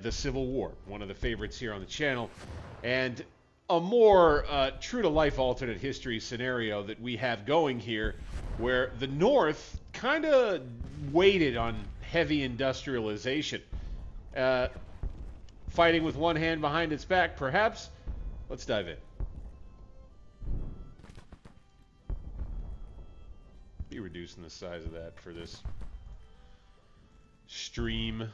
the Civil War, one of the favorites here on the channel, and a more true-to-life alternate history scenario that we have going here, where the North kind of waited on heavy industrialization. Fighting with one hand behind its back, perhaps? Let's dive in. Be reducing the size of that for this stream.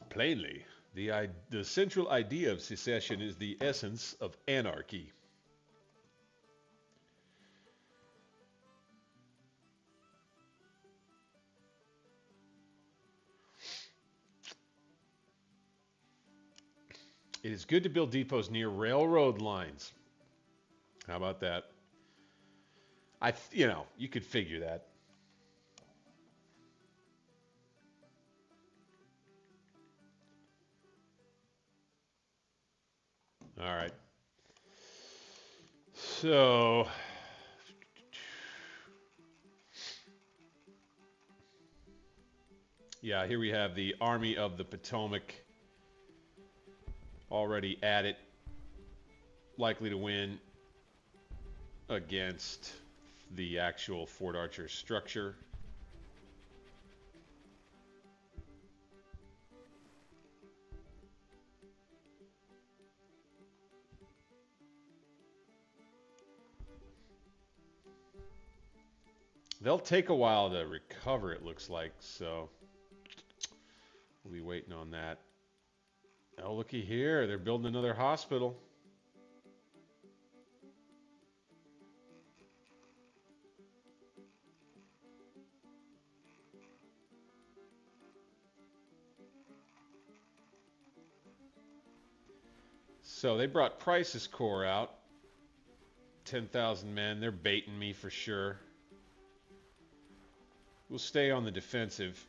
Plainly, the central idea of secession is the essence of anarchy. It is good to build depots near railroad lines. How about that? You could figure that. All right. So, yeah, here we have the Army of the Potomac already at it, likely to win against the actual Fort Archer structure. They'll take a while to recover, it looks like, so we'll be waiting on that. Oh, looky here. They're building another hospital. So they brought Price's Corps out. 10,000 men. They're baiting me for sure. We'll stay on the defensive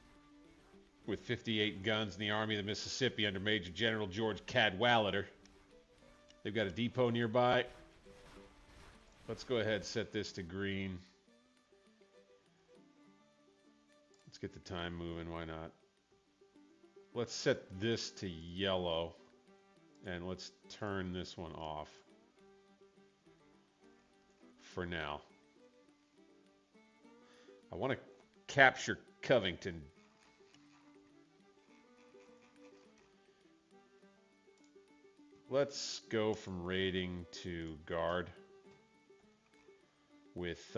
with 58 guns in the Army of the Mississippi under Major General George Cadwalader. They've got a depot nearby. Let's go ahead and set this to green. Let's get the time moving, why not? Let's set this to yellow, and let's turn this one off for now. I want to capture Covington. Let's go from raiding to guard with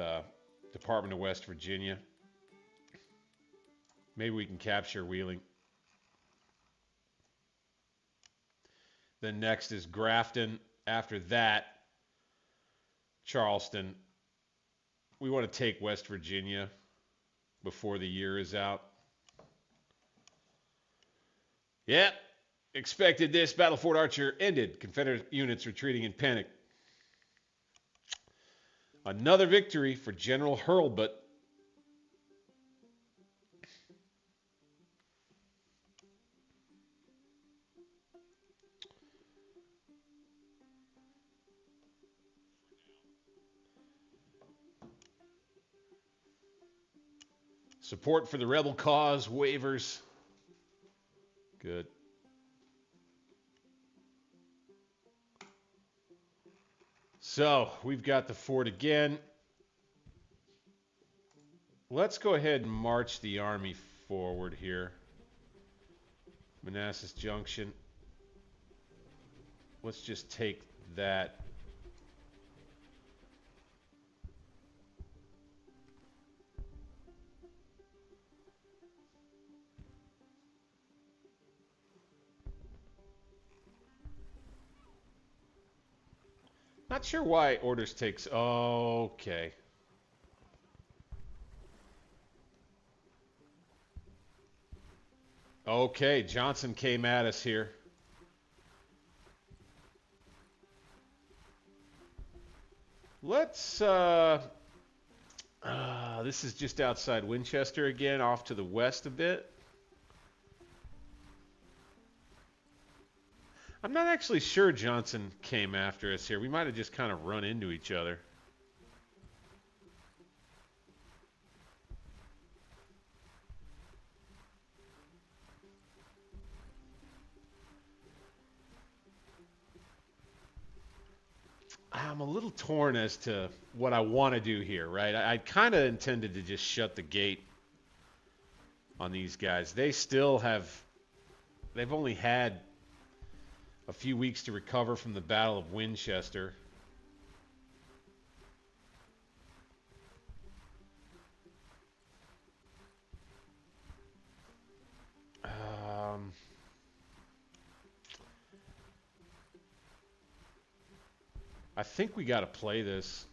Department of West Virginia. Maybe we can capture Wheeling. Then next is Grafton. After that, Charleston. We want to take West Virginia before the year is out. Yep. Expected this. Battle of Fort Archer ended. Confederate units retreating in panic. Another victory for General Hurlbut. Support for the rebel cause wavers. Good. So, we've got the fort again. Let's go ahead and march the army forward here. Manassas Junction. Let's just take that. Not sure why orders takes... Okay. Okay, Johnson came at us here. Let's... this is just outside Winchester again, off to the west a bit. I'm not actually sure Johnson came after us here. We might have just kind of run into each other. I'm a little torn as to what I want to do here, right? I kind of intended to just shut the gate on these guys. They've only had a few weeks to recover from the Battle of Winchester. I think we got to play this.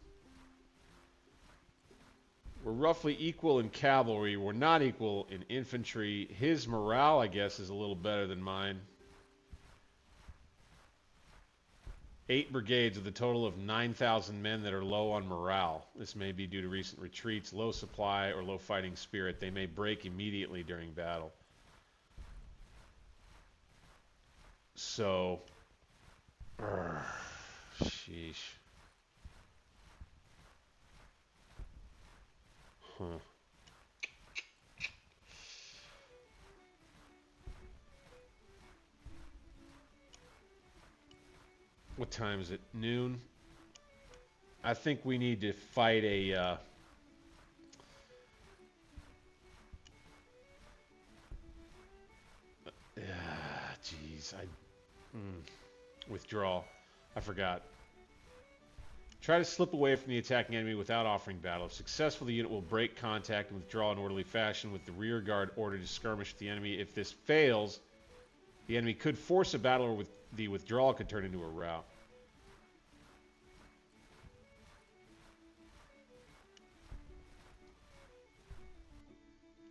We're roughly equal in cavalry. We're not equal in infantry. His morale, I guess, is a little better than mine. 8 brigades with a total of 9,000 men that are low on morale. This may be due to recent retreats, low supply, or low fighting spirit. They may break immediately during battle. So, sheesh. Huh. What time is it? Noon? I think we need to fight a... Jeez, withdraw. I forgot. Try to slip away from the attacking enemy without offering battle. If successful, the unit will break contact and withdraw in orderly fashion with the rear guard ordered to skirmish with the enemy. If this fails, the enemy could force a battle, or the withdrawal could turn into a rout.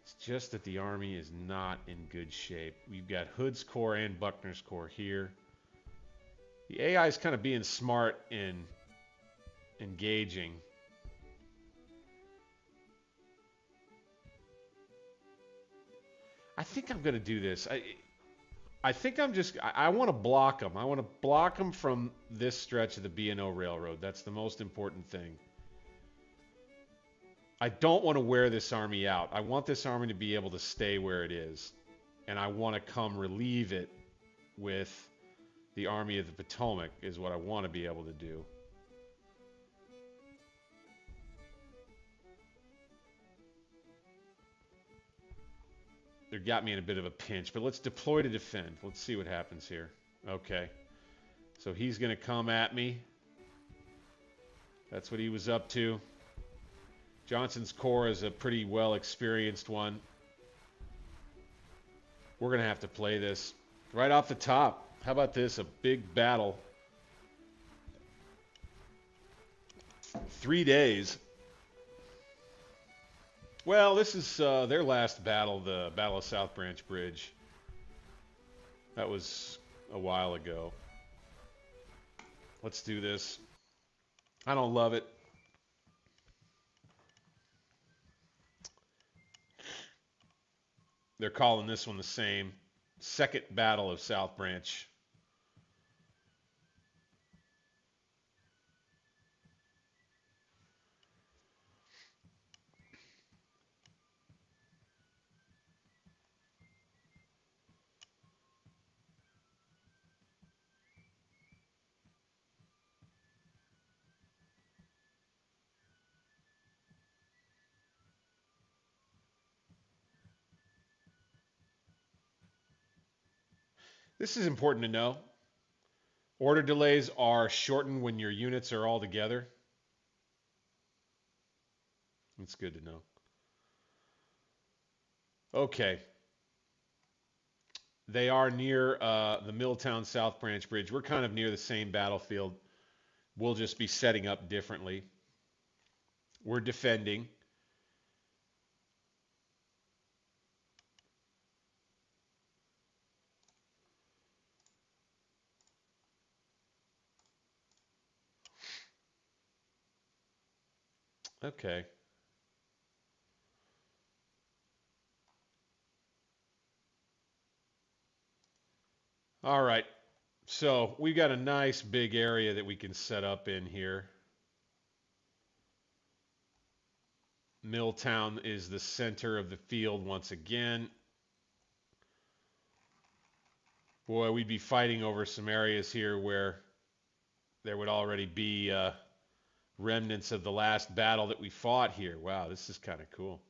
It's just that the army is not in good shape. We've got Hood's Corps and Buckner's Corps here. The AI is kind of being smart in engaging. I think I'm going to do this. I think I want to block them. I want to block them from this stretch of the B&O Railroad. That's the most important thing. I don't want to wear this army out. I want this army to be able to stay where it is. And I want to come relieve it with the Army of the Potomac is what I want to be able to do. They got me in a bit of a pinch, but let's deploy to defend. Let's see what happens here. Okay. So he's going to come at me. That's what he was up to. Johnson's Corps is a pretty well-experienced one. We're going to have to play this right off the top. How about this? A big battle. 3 days. Well, this is their last battle, the Battle of South Branch Bridge. That was a while ago. Let's do this. I don't love it. They're calling this one the same. Second Battle of South Branch. This is important to know. Order delays are shortened when your units are all together. It's good to know. Okay. They are near the Milltown South Branch Bridge. We're kind of near the same battlefield. We'll just be setting up differently. We're defending. Okay. All right. So we've got a nice big area that we can set up in here. Milltown is the center of the field once again. Boy, we'd be fighting over some areas here where there would already be remnants of the last battle that we fought here. Wow, this is kind of cool.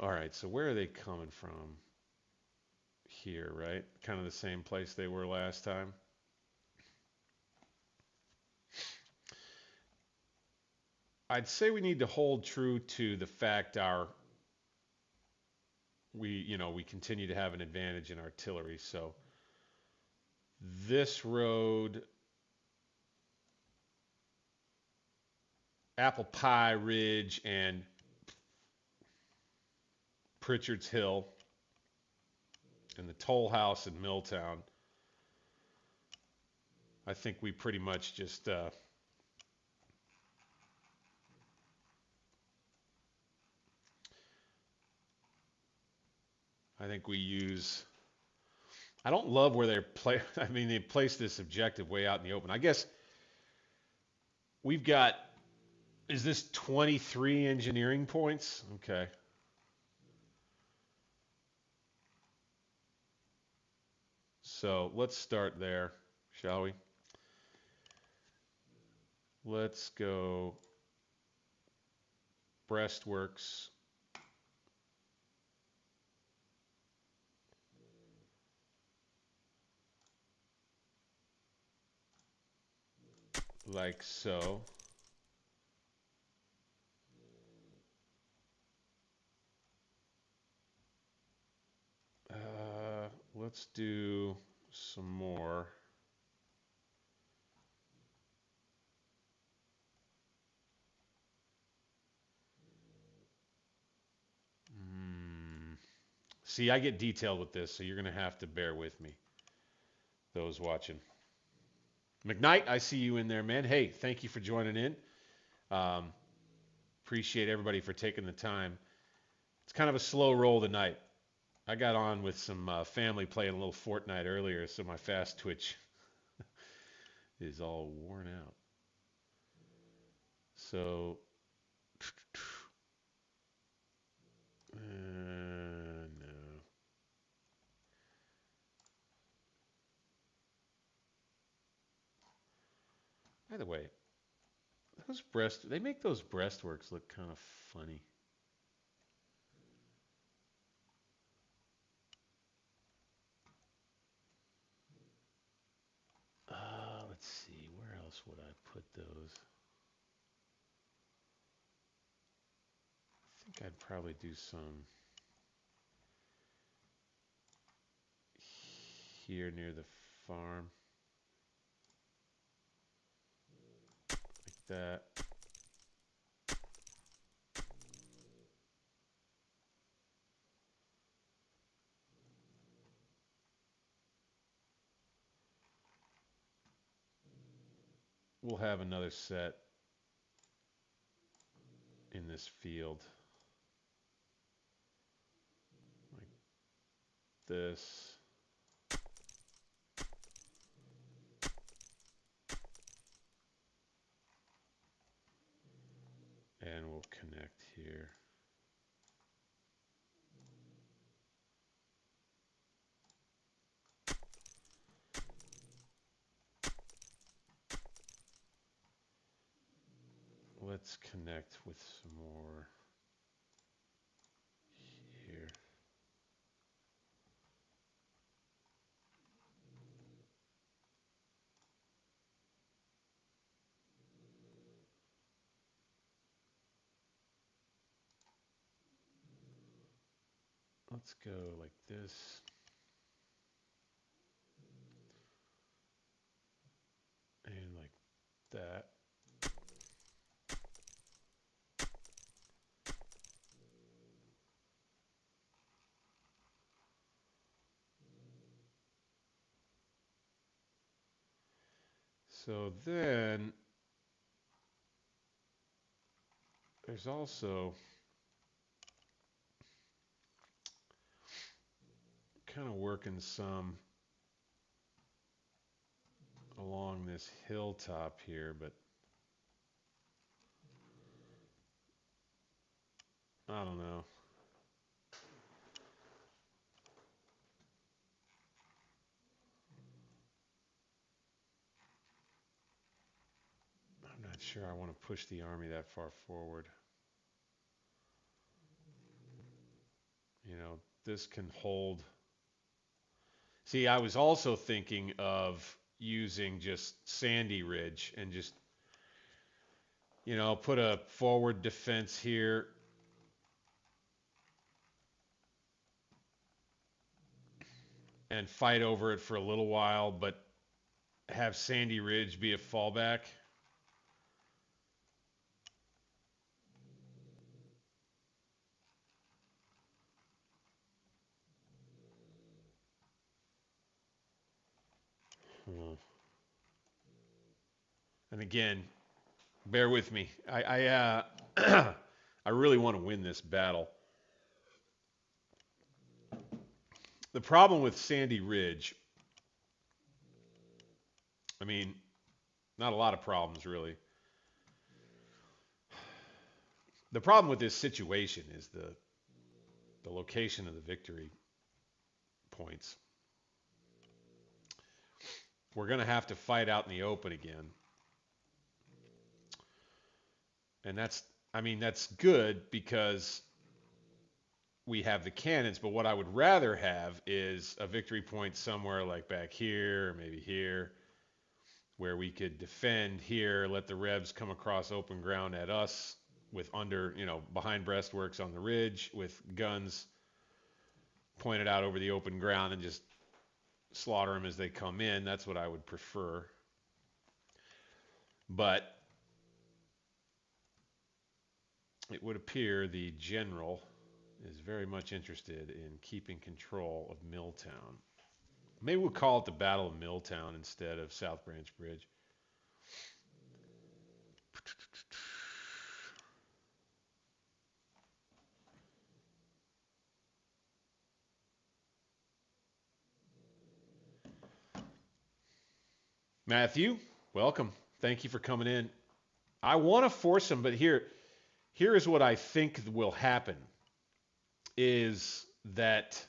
All right, so where are they coming from? Here, right? Kind of the same place they were last time. I'd say we need to hold true to the fact we continue to have an advantage in artillery. So this road, Apple Pie Ridge and Pritchard's Hill and the Toll House in Milltown, I think we pretty much just I think we use. I don't love where they're play. I mean, they placed this objective way out in the open. I guess we've got. Is this 23 engineering points? Okay. So let's start there, shall we? Let's go breastworks. Like so. Let's do some more. See, I get detailed with this, so you're going to have to bear with me, those watching. McKnight, I see you in there, man. Hey, thank you for joining in. Appreciate everybody for taking the time. It's kind of a slow roll tonight. I got on with some family playing a little Fortnite earlier, so my fast twitch is all worn out. So, no. By the way, they make those breastworks look kind of funny. Let's see, where else would I put those? I think I'd probably do some here near the farm. Like that. We'll have another set in this field. Like this. And we'll connect here. Let's connect with some more here. Let's go like this. And like that. So then there's also kind of working some along this hilltop here, but I don't know. I'm not sure I want to push the army that far forward. You know, this can hold. See, I was also thinking of using just Sandy Ridge and just, you know, put a forward defense here. And fight over it for a little while, but have Sandy Ridge be a fallback. And again, bear with me. I really want to win this battle. The problem with Sandy Ridge, I mean, not a lot of problems really. The problem with this situation is the location of the victory points. We're going to have to fight out in the open again. And that's good because we have the cannons, but what I would rather have is a victory point somewhere like back here, or maybe here, where we could defend here, let the Rebs come across open ground at us with behind breastworks on the ridge with guns pointed out over the open ground and just slaughter them as they come in. That's what I would prefer. But it would appear the general is very much interested in keeping control of Milltown. Maybe we'll call it the Battle of Milltown instead of South Branch Bridge. Matthew, welcome. Thank you for coming in. I want to force him, but here is what I think will happen is that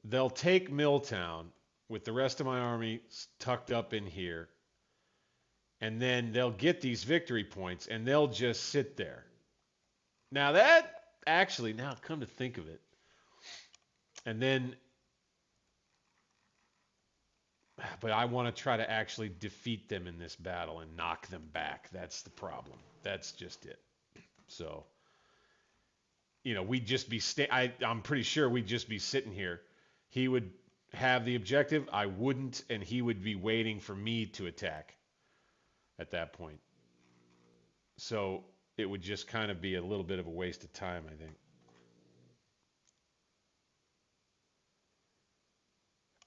they'll take Milltown with the rest of my army tucked up in here, and then they'll get these victory points, and they'll just sit there. Now that actually, now come to think of it, and then, but I want to try to actually defeat them in this battle and knock them back. That's the problem. That's just it. So, we'd just be I'm pretty sure we'd just be sitting here. He would have the objective, I wouldn't, and he would be waiting for me to attack at that point. So it would just kind of be a little bit of a waste of time, I think.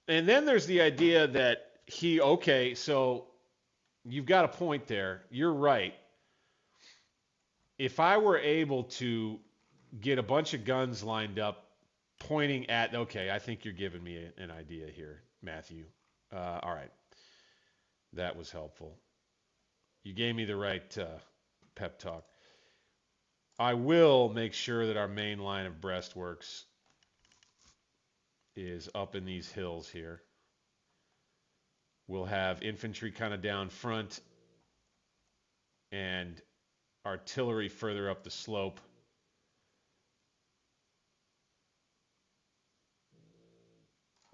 And then there's the idea that so you've got a point there. You're right. If I were able to get a bunch of guns lined up pointing at, I think you're giving me an idea here, Matthew. All right. That was helpful. You gave me the right pep talk. I will make sure that our main line of breastworks is up in these hills here. We'll have infantry kind of down front and artillery further up the slope.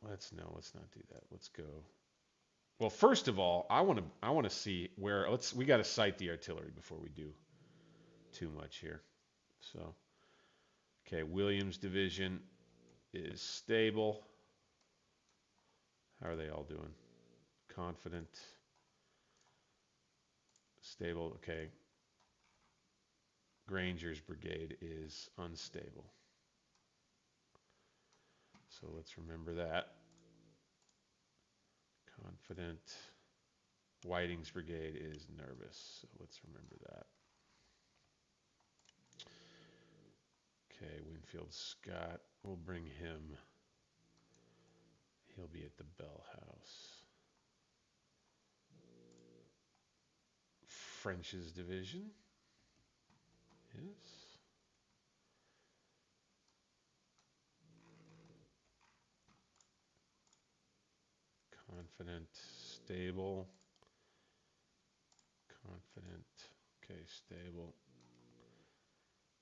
Let's not do that. Let's go. Well, first of all, I want to see where we got to sight the artillery before we do too much here. So, okay, Williams Division is stable. How are they all doing? Confident. Stable. Okay. Granger's brigade is unstable. So let's remember that. Confident. Whiting's brigade is nervous. So let's remember that. Okay, Winfield Scott. We'll bring him. He'll be at the Bell House. French's division. Yes. Confident, stable. Confident. Okay, stable.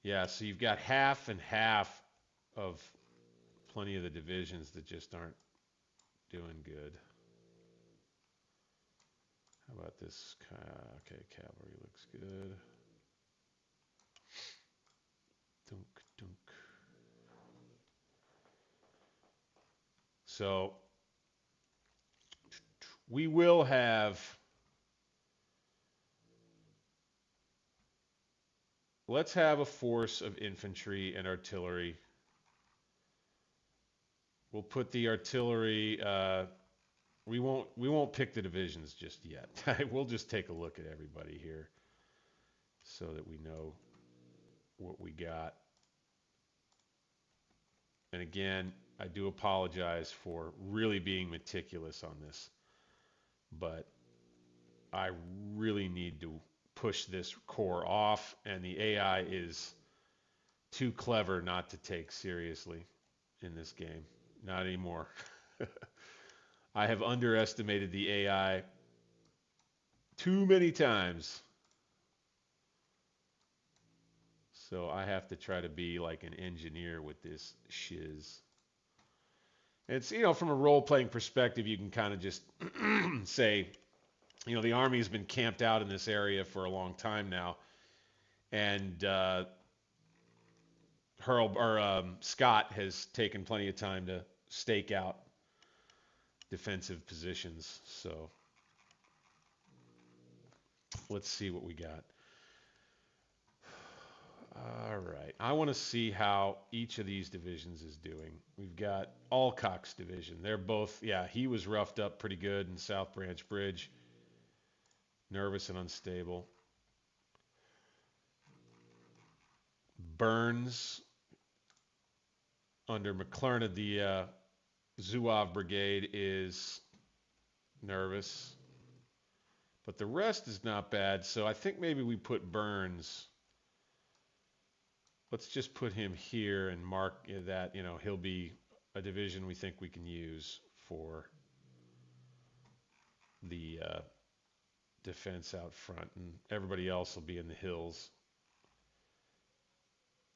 Yeah, so you've got half and half of plenty of the divisions that just aren't doing good. How about this? Okay, cavalry looks good. Dunk, dunk. So we will have, let's have a force of infantry and artillery. We'll put the artillery, we won't pick the divisions just yet. We'll just take a look at everybody here so that we know what we got. And again, I do apologize for really being meticulous on this, but I really need to push this core off, and the AI is too clever not to take seriously in this game. Not anymore. I have underestimated the AI too many times. So I have to try to be like an engineer with this shiz. It's, from a role-playing perspective, you can kind of just say, the Army has been camped out in this area for a long time now. And Scott has taken plenty of time to stake out defensive positions. So let's see what we got. All right. I want to see how each of these divisions is doing. We've got Alcock's division. They're both, he was roughed up pretty good in South Branch Bridge. Nervous and unstable. Burns under McClernand, the Zouave Brigade, is nervous. But the rest is not bad, so I think maybe we put Burns. Let's just put him here and mark that, he'll be a division we think we can use for the defense out front, and everybody else will be in the hills.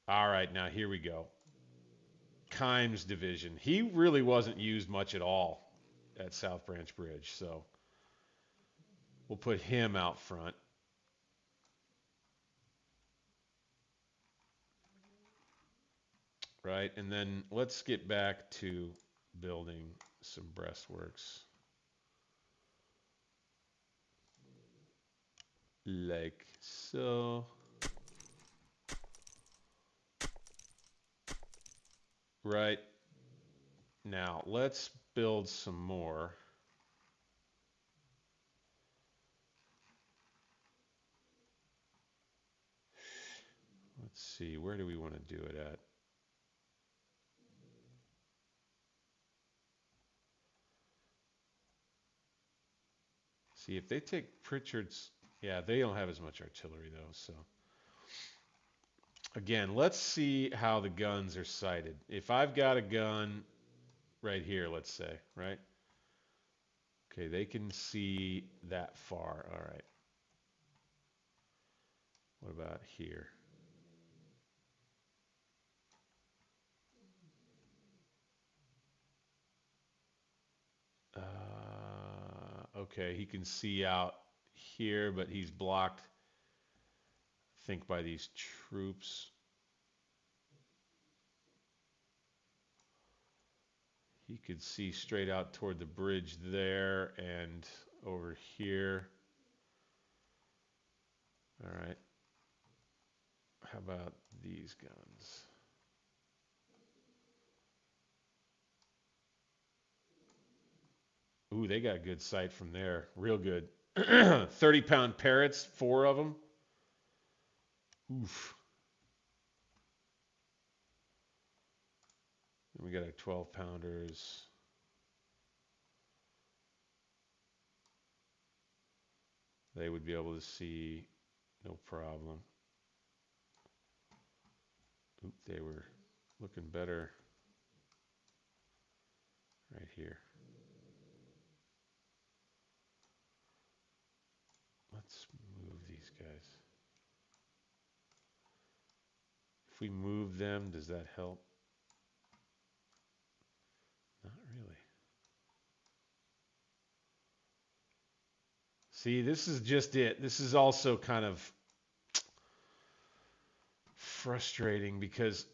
All right, now here we go. Kimes division. He really wasn't used much at all at South Branch Bridge, so we'll put him out front. Right, and then let's get back to building some breastworks. Like so. Right. Now, let's build some more. Let's see, where do we want to do it at? See, if they take Pritchard's, they don't have as much artillery though, so. Again, let's see how the guns are sighted. If I've got a gun right here, let's say, right? Okay, they can see that far, all right. What about here? Okay, he can see out here, but he's blocked, I think, by these troops. He could see straight out toward the bridge there and over here. All right. How about these guns? Ooh, they got good sight from there. Real good. 30-pound Parrots, 4 of them. Oof. And we got our 12-pounders. They would be able to see no problem. Oop, they were looking better right here. Let's move these guys. If we move them, does that help? Not really. See, this is just it. This is also kind of frustrating because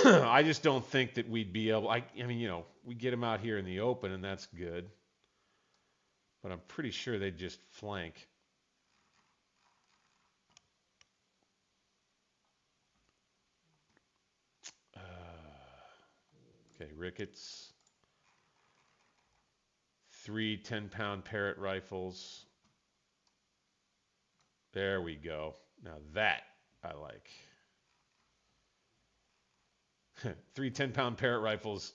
I just don't think that we'd be able. I mean, you know, we get them out here in the open, and that's good. But I'm pretty sure they'd just flank. Okay, Ricketts. 3 10-pound Parrott rifles. There we go. Now that I like. 3 10-pound Parrott rifles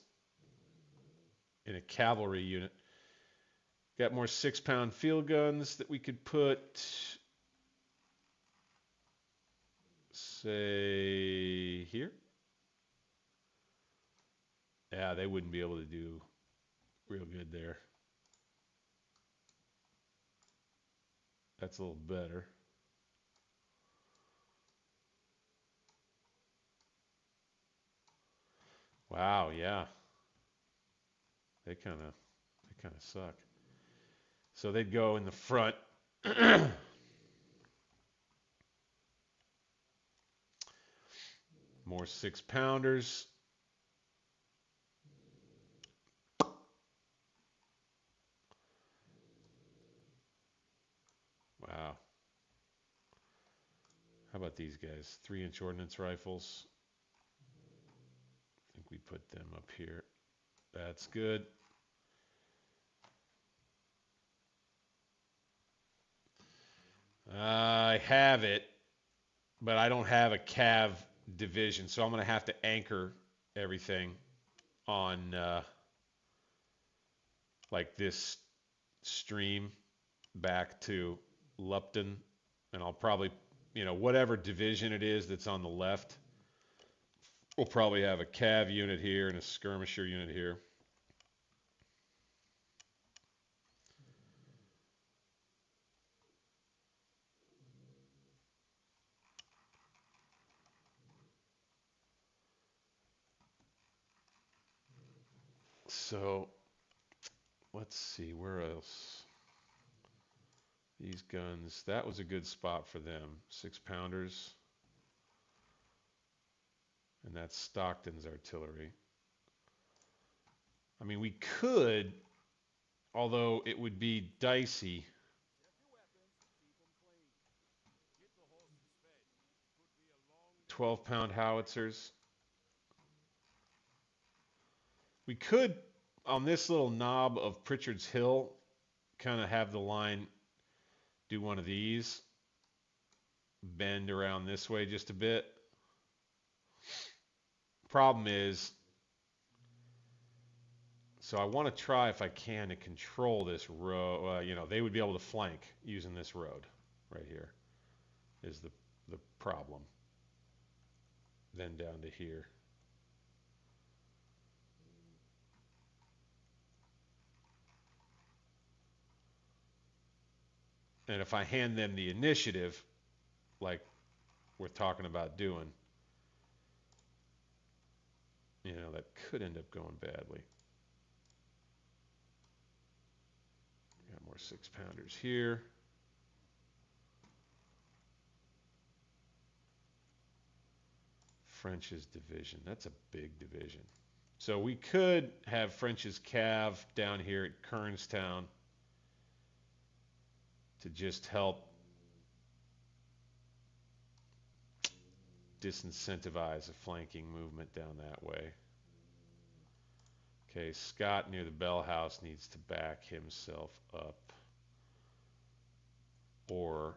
in a cavalry unit. Got more 6-pound field guns that we could put, say, here. Yeah, they wouldn't be able to do real good there. That's a little better. Wow, yeah. They kind of suck. So they'd go in the front. More 6-pounders. Wow. How about these guys? 3-inch ordnance rifles. I think we put them up here. That's good. I have it, but I don't have a cav division, so I'm going to have to anchor everything on like this stream back to Lupton, and I'll probably, you know, whatever division it is that's on the left, we'll probably have a cav unit here and a skirmisher unit here. So let's see, where else? These guns, that was a good spot for them. 6-pounders. And that's Stockton's artillery. I mean, we could, although it would be dicey. 12-pound howitzers. We could, on this little knob of Pritchard's Hill, kind of have the line do one of these, bend around this way just a bit. Problem is, so I want to try if I can to control this road. You know, they would be able to flank using this road right here is the problem. Then down to here. And if I hand them the initiative, like we're talking about doing, you know, that could end up going badly. Got more 6-pounders here. French's division. That's a big division. So we could have French's cav down here at Kernstown to just help disincentivize a flanking movement down that way. Okay, Scott near the Bell House needs to back himself up. Or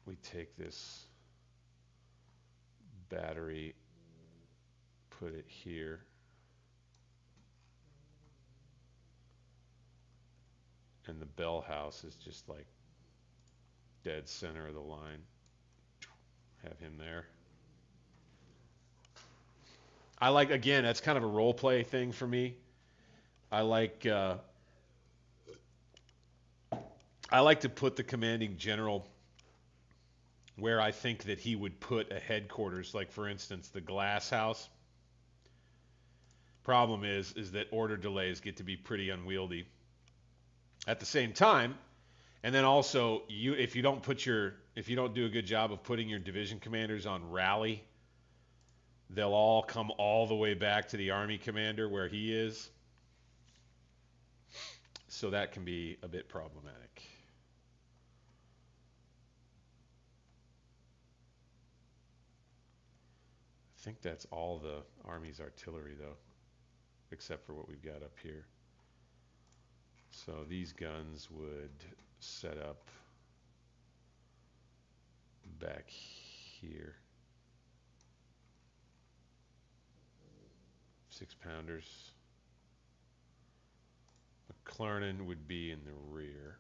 we take this battery, put it here. And the Bell House is just like dead center of the line. Have him there. I like, again, that's kind of a role play thing for me. I like to put the commanding general where I think that he would put a headquarters, like for instance the Glass House. Problem is that order delays get to be pretty unwieldy. At the same time, and then also if you don't do a good job of putting your division commanders on rally, they'll all come all the way back to the army commander where he is. So that can be a bit problematic. I think that's all the Army's artillery, though, except for what we've got up here. So these guns would set up back here. 6-pounders. McClernand would be in the rear.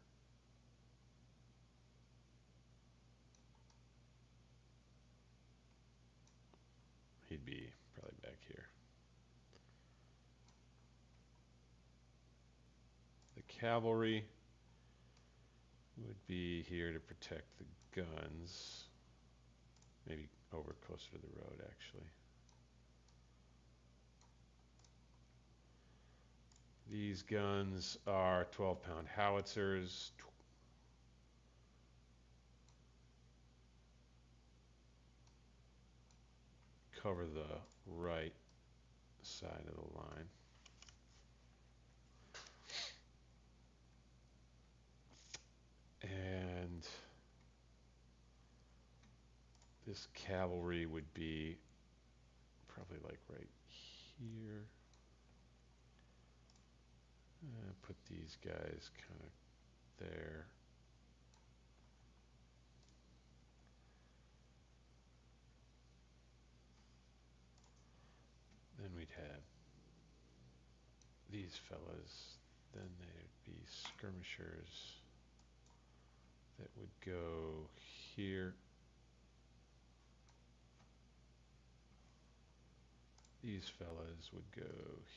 He'd be probably back here. The cavalry would be here to protect the guns. Maybe over closer to the road, actually. These guns are 12-pound howitzers. Cover the right side of the line. And this cavalry would be probably like right here. Put these guys kind of there. Then we'd have these fellas. Then they'd be skirmishers that would go here. These fellas would go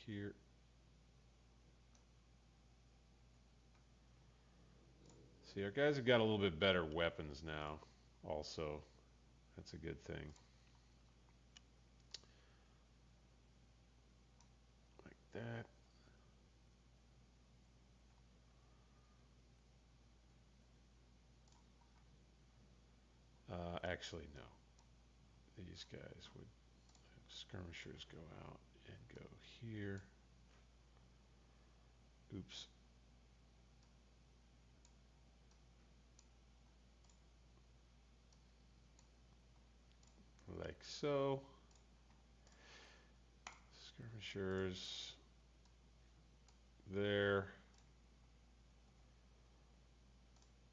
here. See, our guys have got a little bit better weapons now, also. That's a good thing. Like that. Actually, no. These guys would have skirmishers go out and go here. Oops. Like so. Skirmishers there.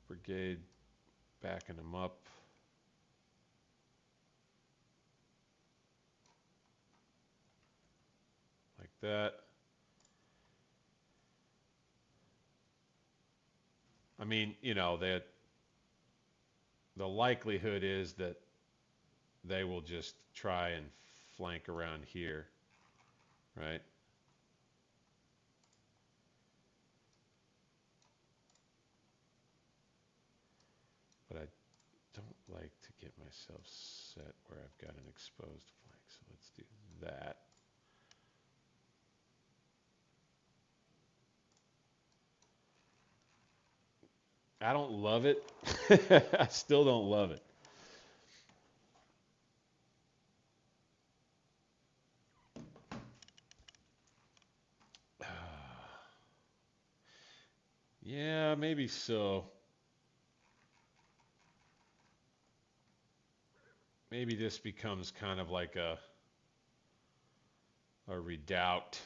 Brigade backing them up. Like that. I mean, you know, that the likelihood is that they will just try and flank around here, right? But I don't like to get myself set where I've got an exposed flank, so let's do that. I don't love it. I still don't love it. Yeah, maybe so. Maybe this becomes kind of like a redoubt.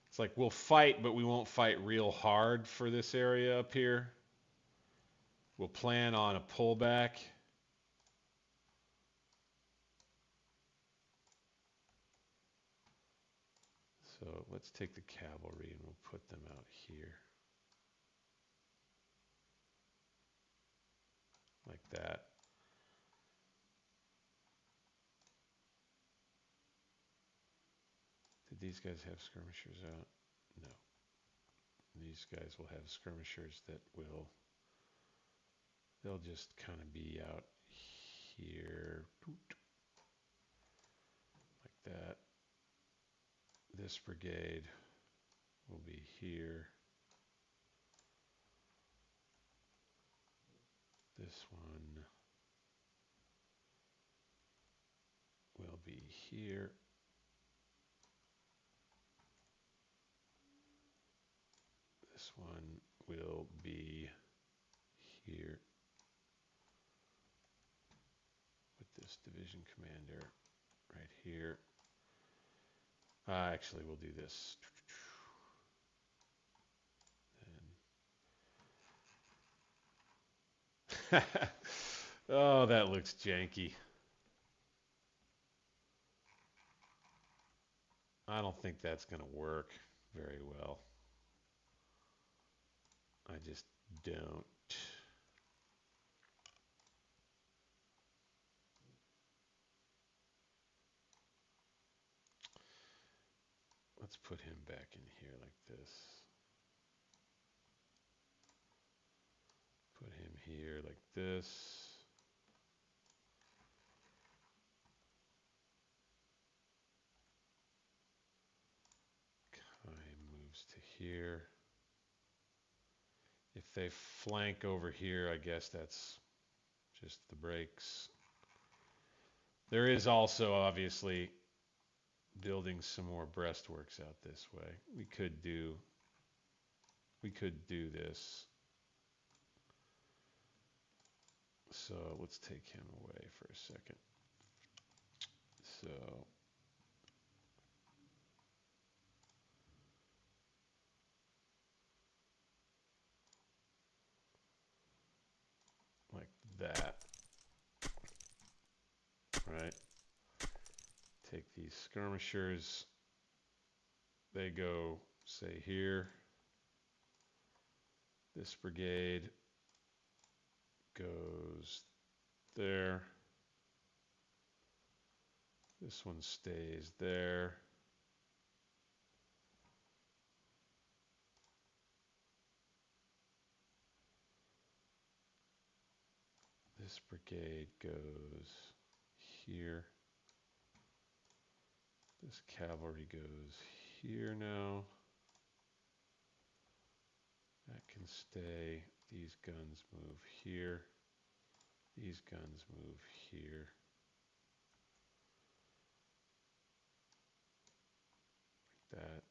It's like we'll fight, but we won't fight real hard for this area up here. We'll plan on a pullback. So let's take the cavalry and we'll put them out here. Like that. Did these guys have skirmishers out? No. These guys will have skirmishers that will, they'll just kind of be out here. Like that. This brigade will be here. This one will be here. This one will be here with this division commander right here. Actually, we'll do this. And oh, that looks janky. I don't think that's going to work very well. I just don't. Let's put him back in here like this. Put him here like this. Kai moves to here. If they flank over here, I guess that's just the breaks. There is also obviously building some more breastworks out this way. We could do this. So let's take him away for a second. So like that. Right? Take these skirmishers. They go, say, here. This brigade goes there. This one stays there. This brigade goes here. This cavalry goes here now. That can stay. These guns move here. These guns move here. Like that.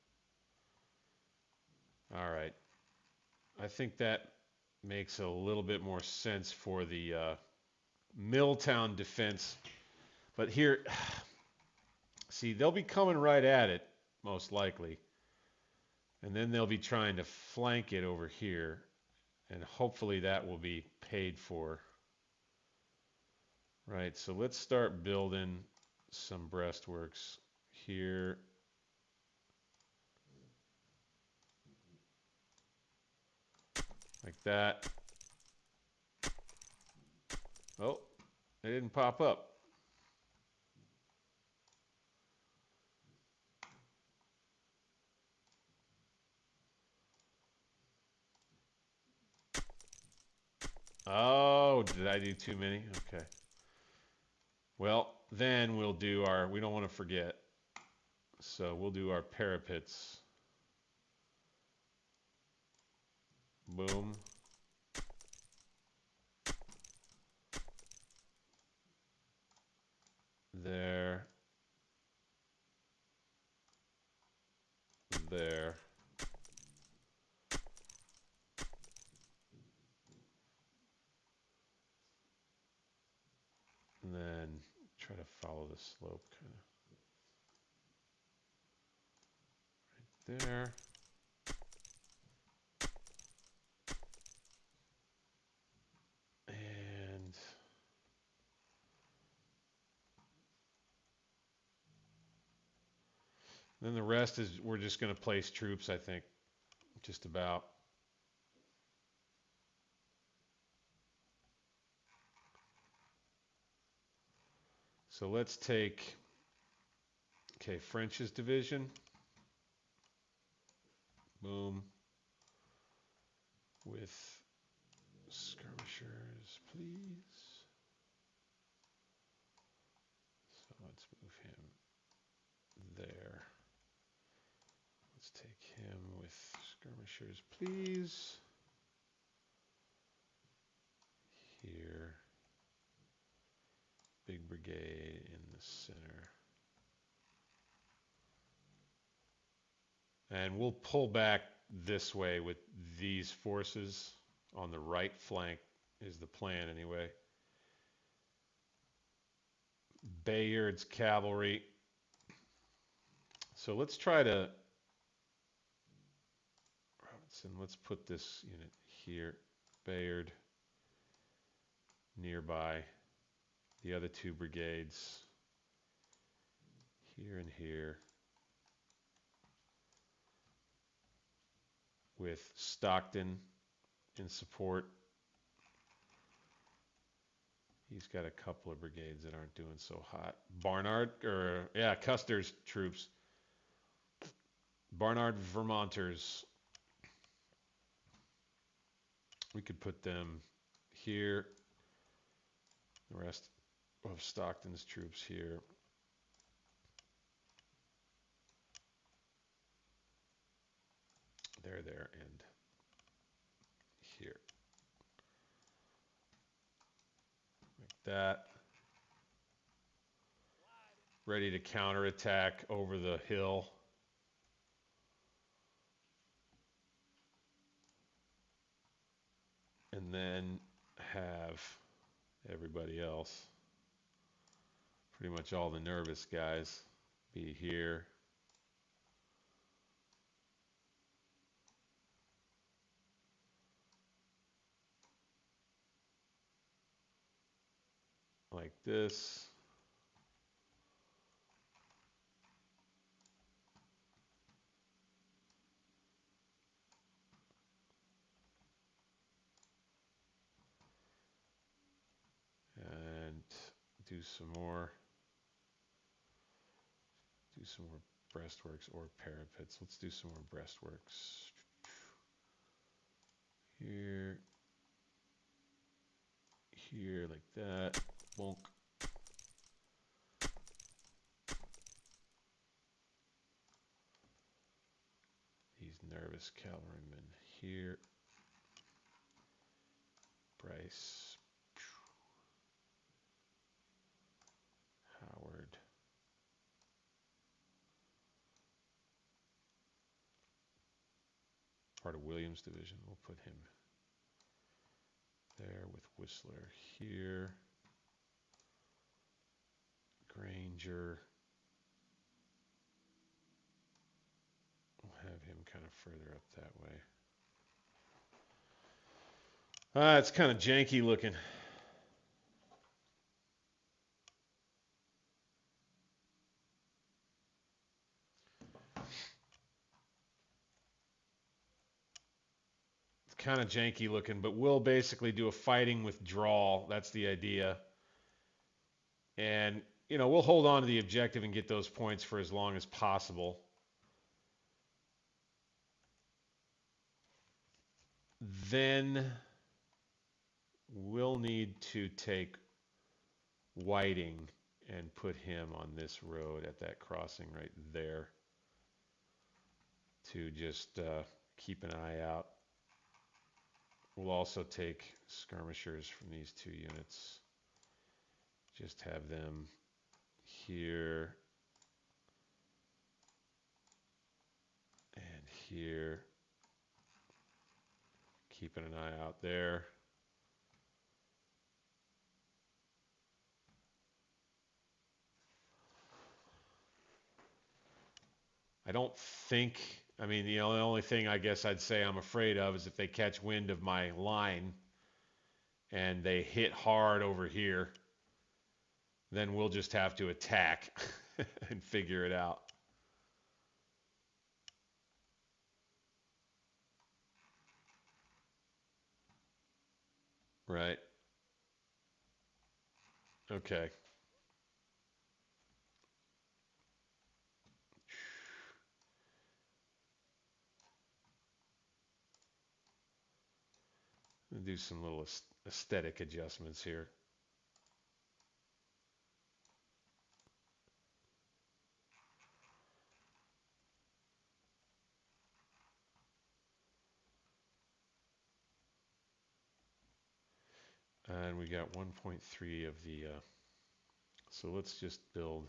All right. I think that makes a little bit more sense for the Milltown defense. But here, see, they'll be coming right at it, most likely. And then they'll be trying to flank it over here. And hopefully that will be paid for. Right, so let's start building some breastworks here. Like that. Oh, they didn't pop up. Oh, did I do too many? Okay. Well, then we'll do our, we don't want to forget. So we'll do our parapets. Boom. There. There. And then try to follow the slope kind of right there. Then the rest is we're just going to place troops, I think, just about. So let's take, okay, French's division. Boom. With skirmishers, please. So let's move him there. Let's take him with skirmishers, please. Here. Big brigade in the center. And we'll pull back this way with these forces on the right flank is the plan anyway. Bayard's cavalry. So let's try to, Robinson, let's put this unit here. Bayard nearby. The other two brigades here and here. With Stockton in support. He's got a couple of brigades that aren't doing so hot. Barnard, or yeah, Custer's troops. Barnard Vermonters. We could put them here. The rest of Stockton's troops here. There, and here. Like that. Ready to counterattack over the hill. And then have everybody else, pretty much all the nervous guys, be here. Like this. And do some more breastworks or parapets. Let's do some more breastworks. Here. Here, like that. Bonk. These nervous cavalrymen here. Bryce. Howard. Part of Williams' division. We'll put him there with Whistler here. Granger. We'll have him kind of further up that way. It's kind of janky looking. It's kind of janky looking, but we'll basically do a fighting withdrawal. That's the idea. And, you know, we'll hold on to the objective and get those points for as long as possible. Then we'll need to take Whiting and put him on this road at that crossing right there to just keep an eye out. We'll also take skirmishers from these two units. Just have them here and here. Keeping an eye out there. I don't think, I mean, you know, the only thing I guess I'd say I'm afraid of is if they catch wind of my line and they hit hard over here, then we'll just have to attack and figure it out. Right. Okay. I'll do some little aesthetic adjustments here. And we got 1.3 of the, so let's just build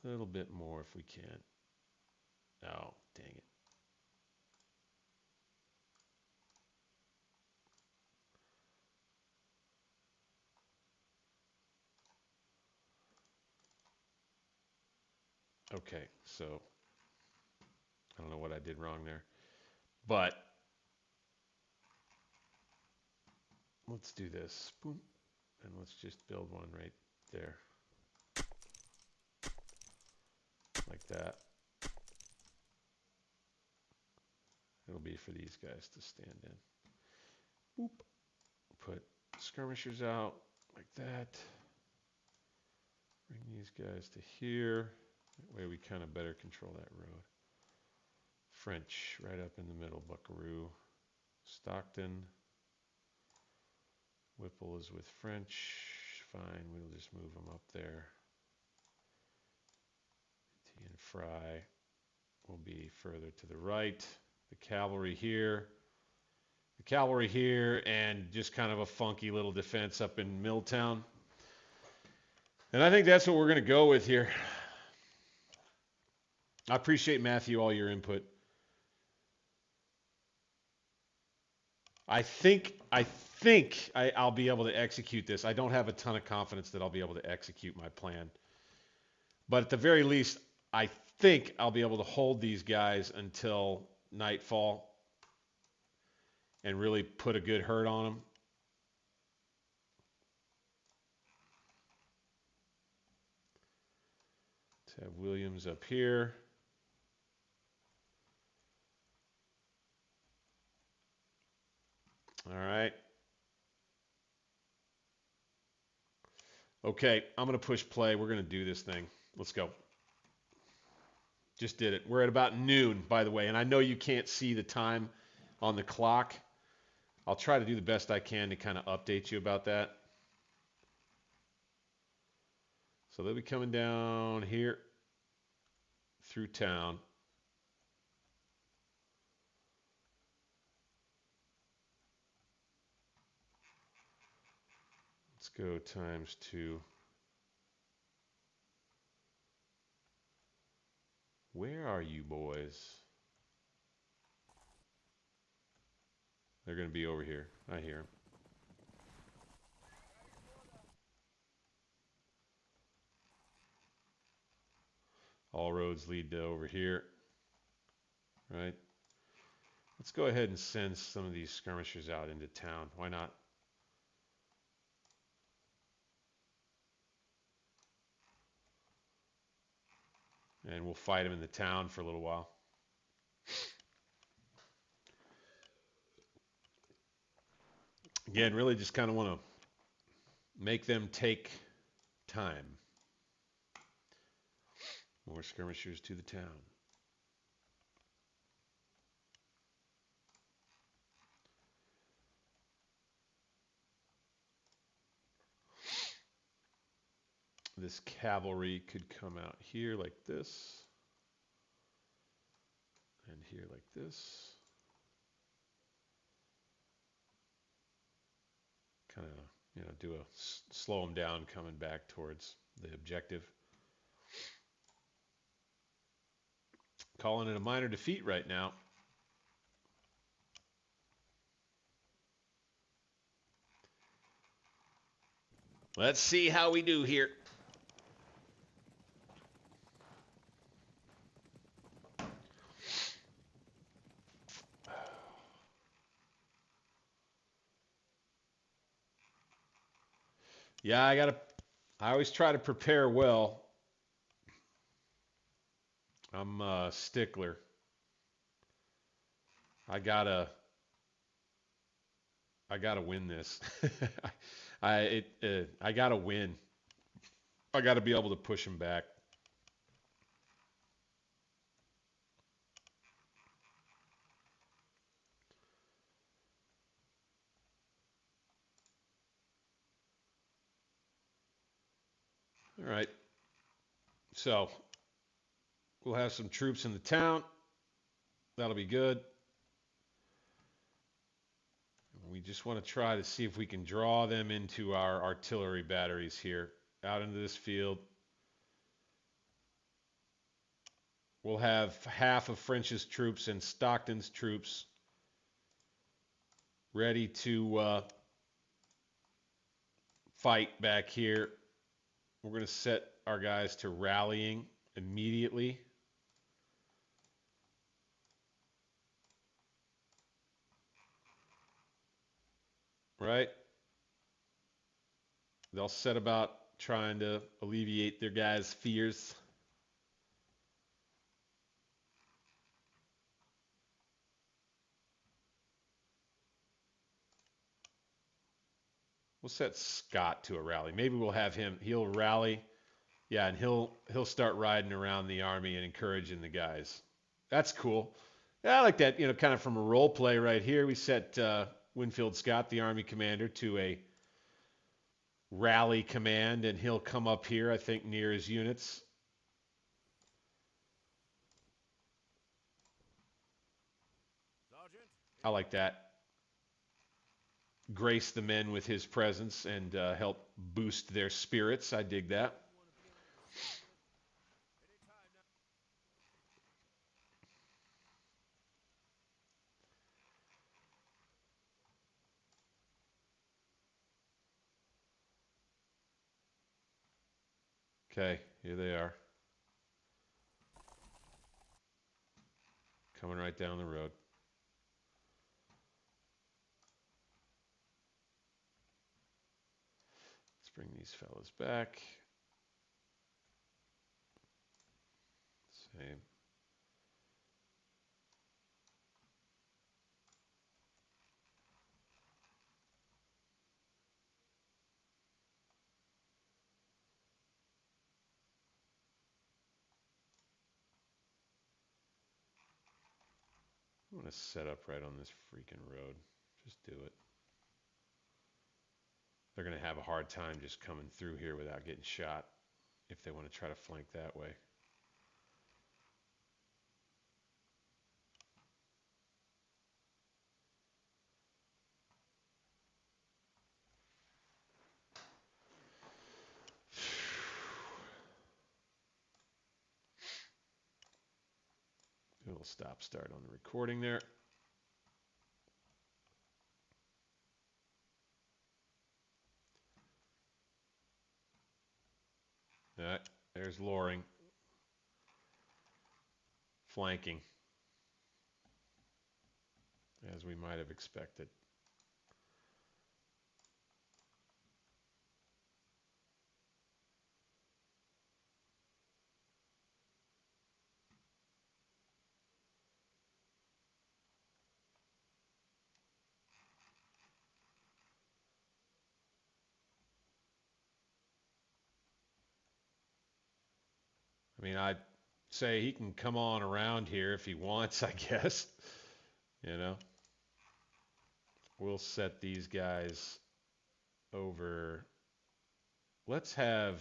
a little bit more if we can. Oh, dang it. Okay, so I don't know what I did wrong there, but let's do this. Boom. And let's just build one right there. Like that. It'll be for these guys to stand in. Boop. Put skirmishers out like that. Bring these guys to here. That way we kind of better control that road. French right up in the middle. Buckaroo. Stockton. Whipple is with French. Fine, we'll just move them up there. T and Fry will be further to the right. The cavalry here. The cavalry here, and just kind of a funky little defense up in Milltown. And I think that's what we're going to go with here. I appreciate, Matthew, all your input. I think I'll be able to execute this. I don't have a ton of confidence that I'll be able to execute my plan. But at the very least, I think I'll be able to hold these guys until nightfall and really put a good hurt on them. Let's have Williams up here. All right. Okay, I'm going to push play. We're going to do this thing. Let's go. Just did it. We're at about noon, by the way, and I know you can't see the time on the clock. I'll try to do the best I can to kind of update you about that. So they'll be coming down here through town. Let's go ×2. Where are you boys? They're going to be over here. I hear them. All roads lead to over here. Right? Let's go ahead and send some of these skirmishers out into town. Why not? And we'll fight them in the town for a little while. Again, really just kind of want to make them take time. More skirmishers to the town. This cavalry could come out here like this. And here like this. Kind of, do a slow them down coming back towards the objective. Calling it a minor defeat right now. Let's see how we do here. Yeah, I always try to prepare well. I'm a stickler. I gotta I gotta win this. I gotta win. I gotta be able to push him back. All right. So we'll have some troops in the town. That'll be good. We just want to try to see if we can draw them into our artillery batteries here, out into this field. We'll have half of French's troops and Stockton's troops ready to fight back here. We're going to set our guys to rallying immediately. Right? They'll set about trying to alleviate their guys' fears. We'll set Scott to a rally. Maybe we'll have him. He'll rally. Yeah, and he'll start riding around the army and encouraging the guys. That's cool. Yeah, I like that. You know, kind of from a role play right here. We set Winfield Scott, the army commander, to a rally command, and he'll come up here, I think, near his units. I like that. Grace the men with his presence and help boost their spirits. I dig that. Okay, here they are. Coming right down the road. Let's bring these fellas back. Same. I'm going to set up right on this freaking road. Just do it. They're going to have a hard time just coming through here without getting shot if they want to try to flank that way. Do a little stop start on the recording there. All right, there's Loring. Flanking. As we might have expected. I mean, I'd say he can come on around here if he wants, I guess. You know? We'll set these guys over. Let's have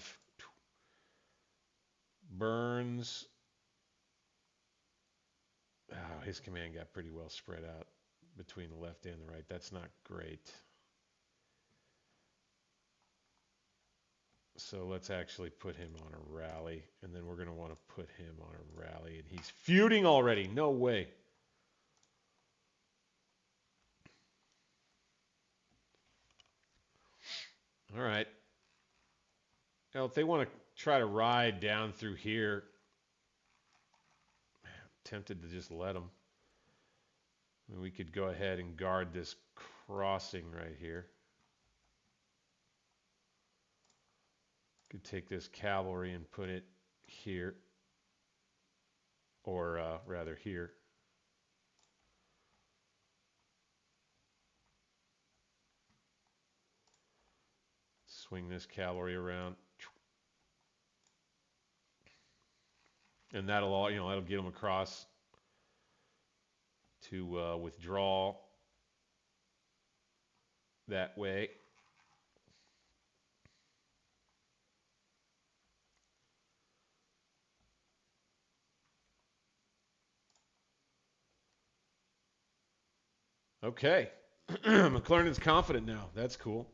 Burns. Oh, his command got pretty well spread out between the left and the right. That's not great. So let's actually put him on a rally, and then we're going to want to put him on a rally, and he's feuding already. No way. All right. Now, if they want to try to ride down through here, I'm tempted to just let them. I mean, we could go ahead and guard this crossing right here. Could take this cavalry and put it here, or rather here. Swing this cavalry around. And that'll all, that'll get them across to withdraw that way. Okay. McClernand's confident now. That's cool.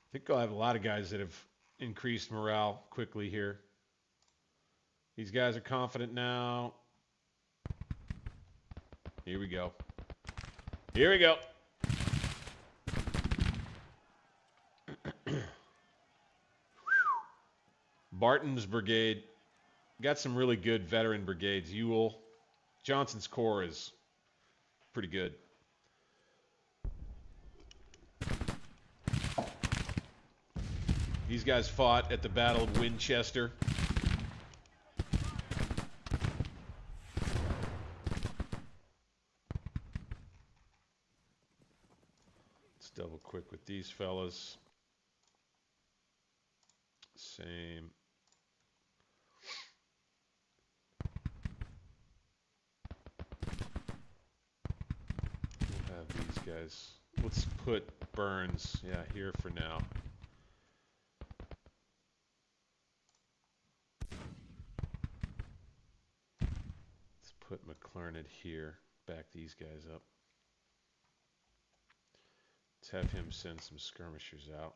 I think I'll have a lot of guys that have increased morale quickly here. These guys are confident now. Here we go. Here we go. Barton's brigade. Got some really good veteran brigades. Ewell. Johnson's Corps is pretty good. These guys fought at the Battle of Winchester. Let's double quick with these fellas. Same. We'll have these guys. Let's put Burns, here for now. Put McClernand here, back these guys up. Let's have him send some skirmishers out.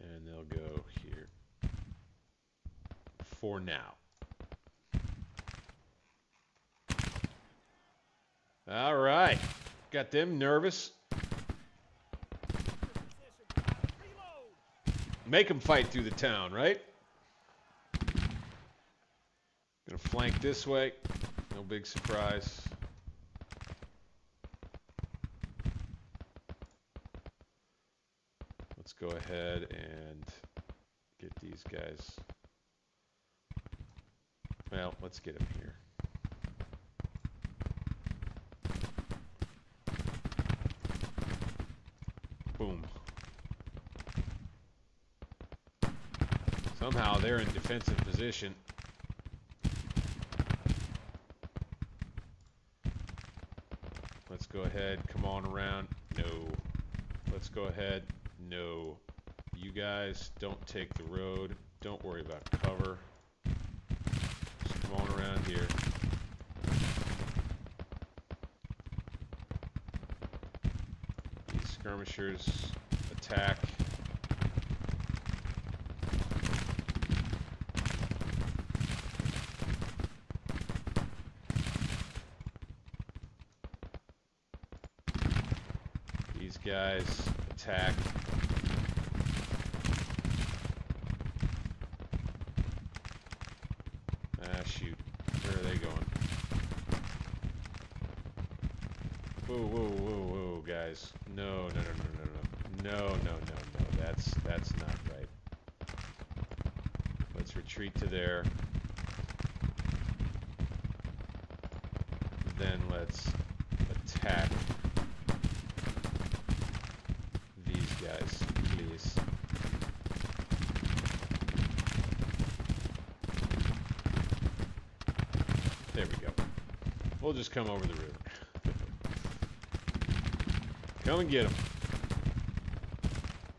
And they'll go here. For now. All right. Got them nervous. Make them fight through the town, right? Gonna flank this way. No big surprise. Let's go ahead and get these guys. Well, let's get them here. Boom. Somehow they're in defensive position. Let's go ahead. Come on around. No. Let's go ahead. No. You guys don't take the road. Don't worry about cover. Just come on around here. These skirmishers attack. Guys, attack. Ah, shoot. Where are they going? Whoa, whoa, whoa, whoa, guys. No, no, no, no, no, no. No, no, no, no. That's not right. Let's retreat to there. Then let's attack. Guys, please. There we go. We'll just come over the river. Come and get them.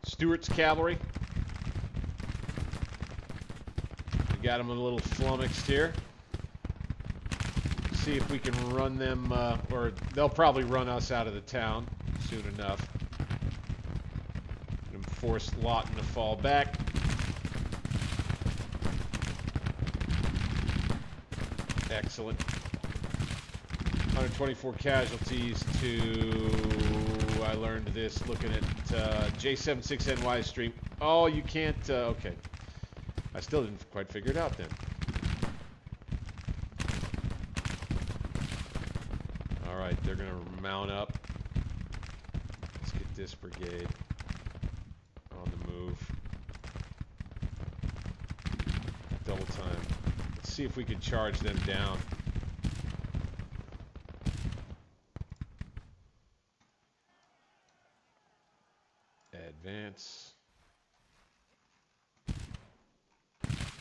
Stuart's cavalry. We got them a little flummoxed here. See if we can run them, or they'll probably run us out of the town soon enough. Force Lawton to fall back. Excellent. 124 casualties to, I learned this looking at J76NY stream. Oh, you can't, okay. I still didn't quite figure it out then. All right, they're gonna mount up. Let's get this brigade. double time. Let's see if we can charge them down. Advance.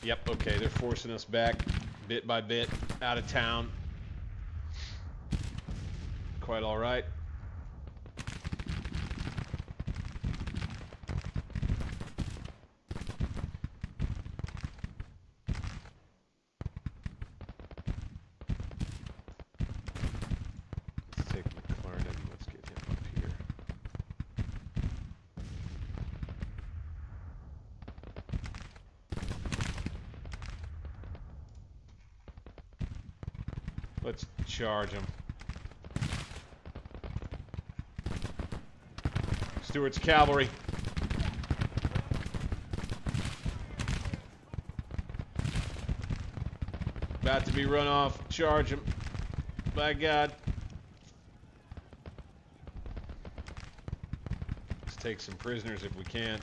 Yep, okay, they're forcing us back bit by bit out of town. Quite all right. Let's take McClarnon. Let's get him up here. Let's charge him. Stewart's cavalry. About to be run off. Charge him. By God. Let's take some prisoners if we can.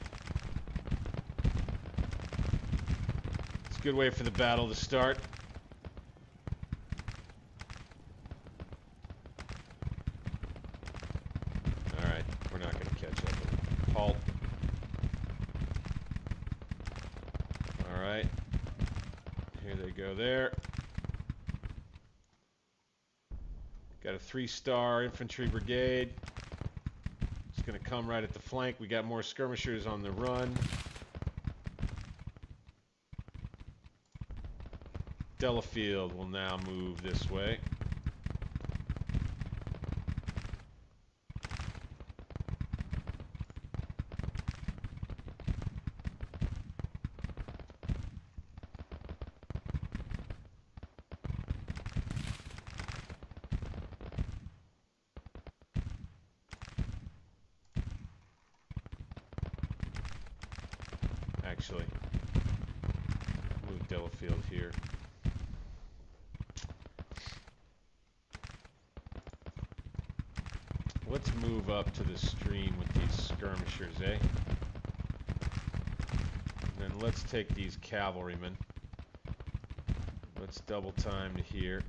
It's a good way for the battle to start. Alright, we're not going to catch up. Halt. Alright. Here they go there. Got a 3-star infantry brigade. It's going to come right at the flank. We got more skirmishers on the run. Delafield will now move this way. Actually, move Delafield here. Let's move up to the stream with these skirmishers, eh? And then let's take these cavalrymen. Let's double time to here.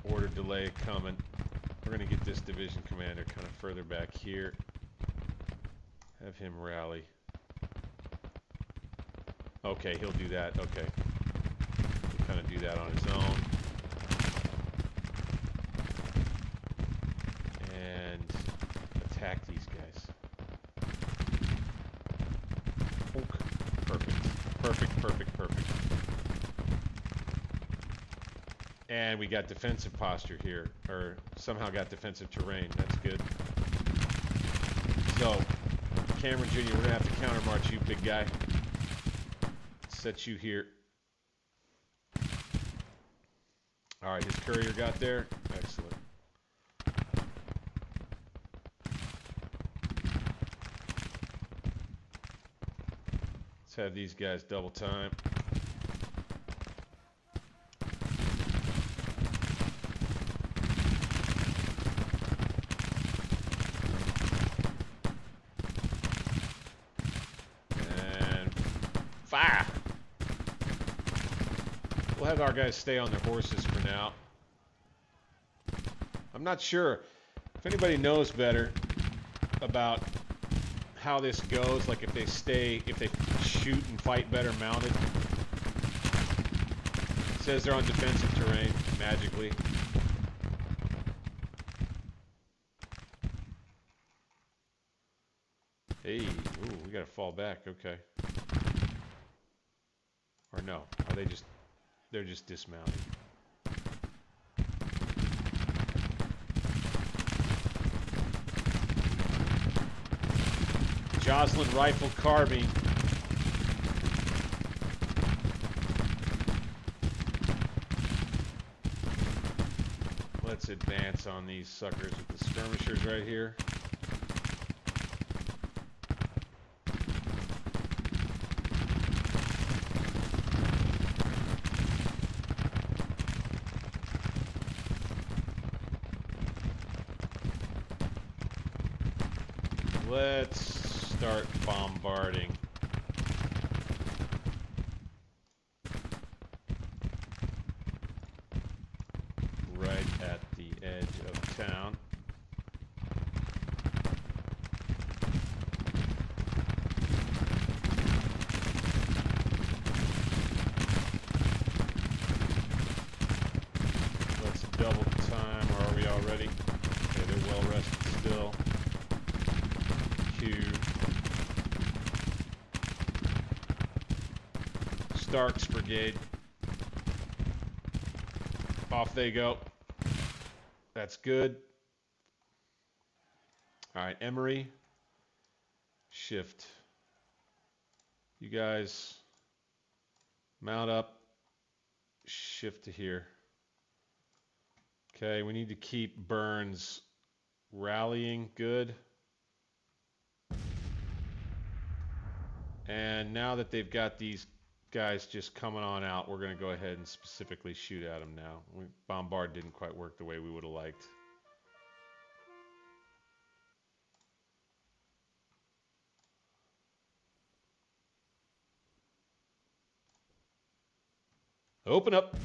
Order delay coming. We're going to get this division commander kind of further back here. Have him rally. Okay, he'll do that. Okay. He'll kind of do that on his own. And attack these guys. Perfect. Perfect, perfect, perfect. And we got defensive posture here. Or somehow got defensive terrain. That's good. So, Cameron Jr., we're going to have to countermarch you, big guy. Set you here. Alright, his courier got there. Excellent. Let's have these guys double time. And fire! We'll have our guys stay on their horses for now. I'm not sure if anybody knows better about how this goes, like if they shoot and fight better mounted. It says they're on defensive terrain, magically. Hey, ooh, we gotta fall back, okay. Or no, are they just... They're just dismounting. Joslin rifle carbine. Let's advance on these suckers with the skirmishers right here. Let's start bombarding. Stark's brigade. Off they go. That's good. All right, Emory. Shift. You guys mount up. Shift to here. Okay, we need to keep Burns rallying. Good. And now that they've got these guys just coming on out, we're going to go ahead and specifically shoot at them now. Bombard didn't quite work the way we would have liked. Open up.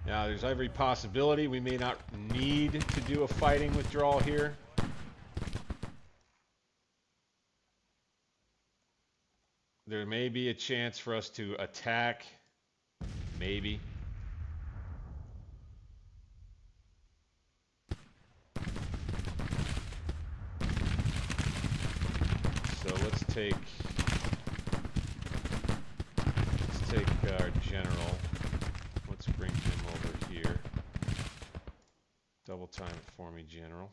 Now, there's every possibility we may not need to do a fighting withdrawal here. There may be a chance for us to attack. Maybe. So let's take our general. Let's bring him over here. Double time it for me, general.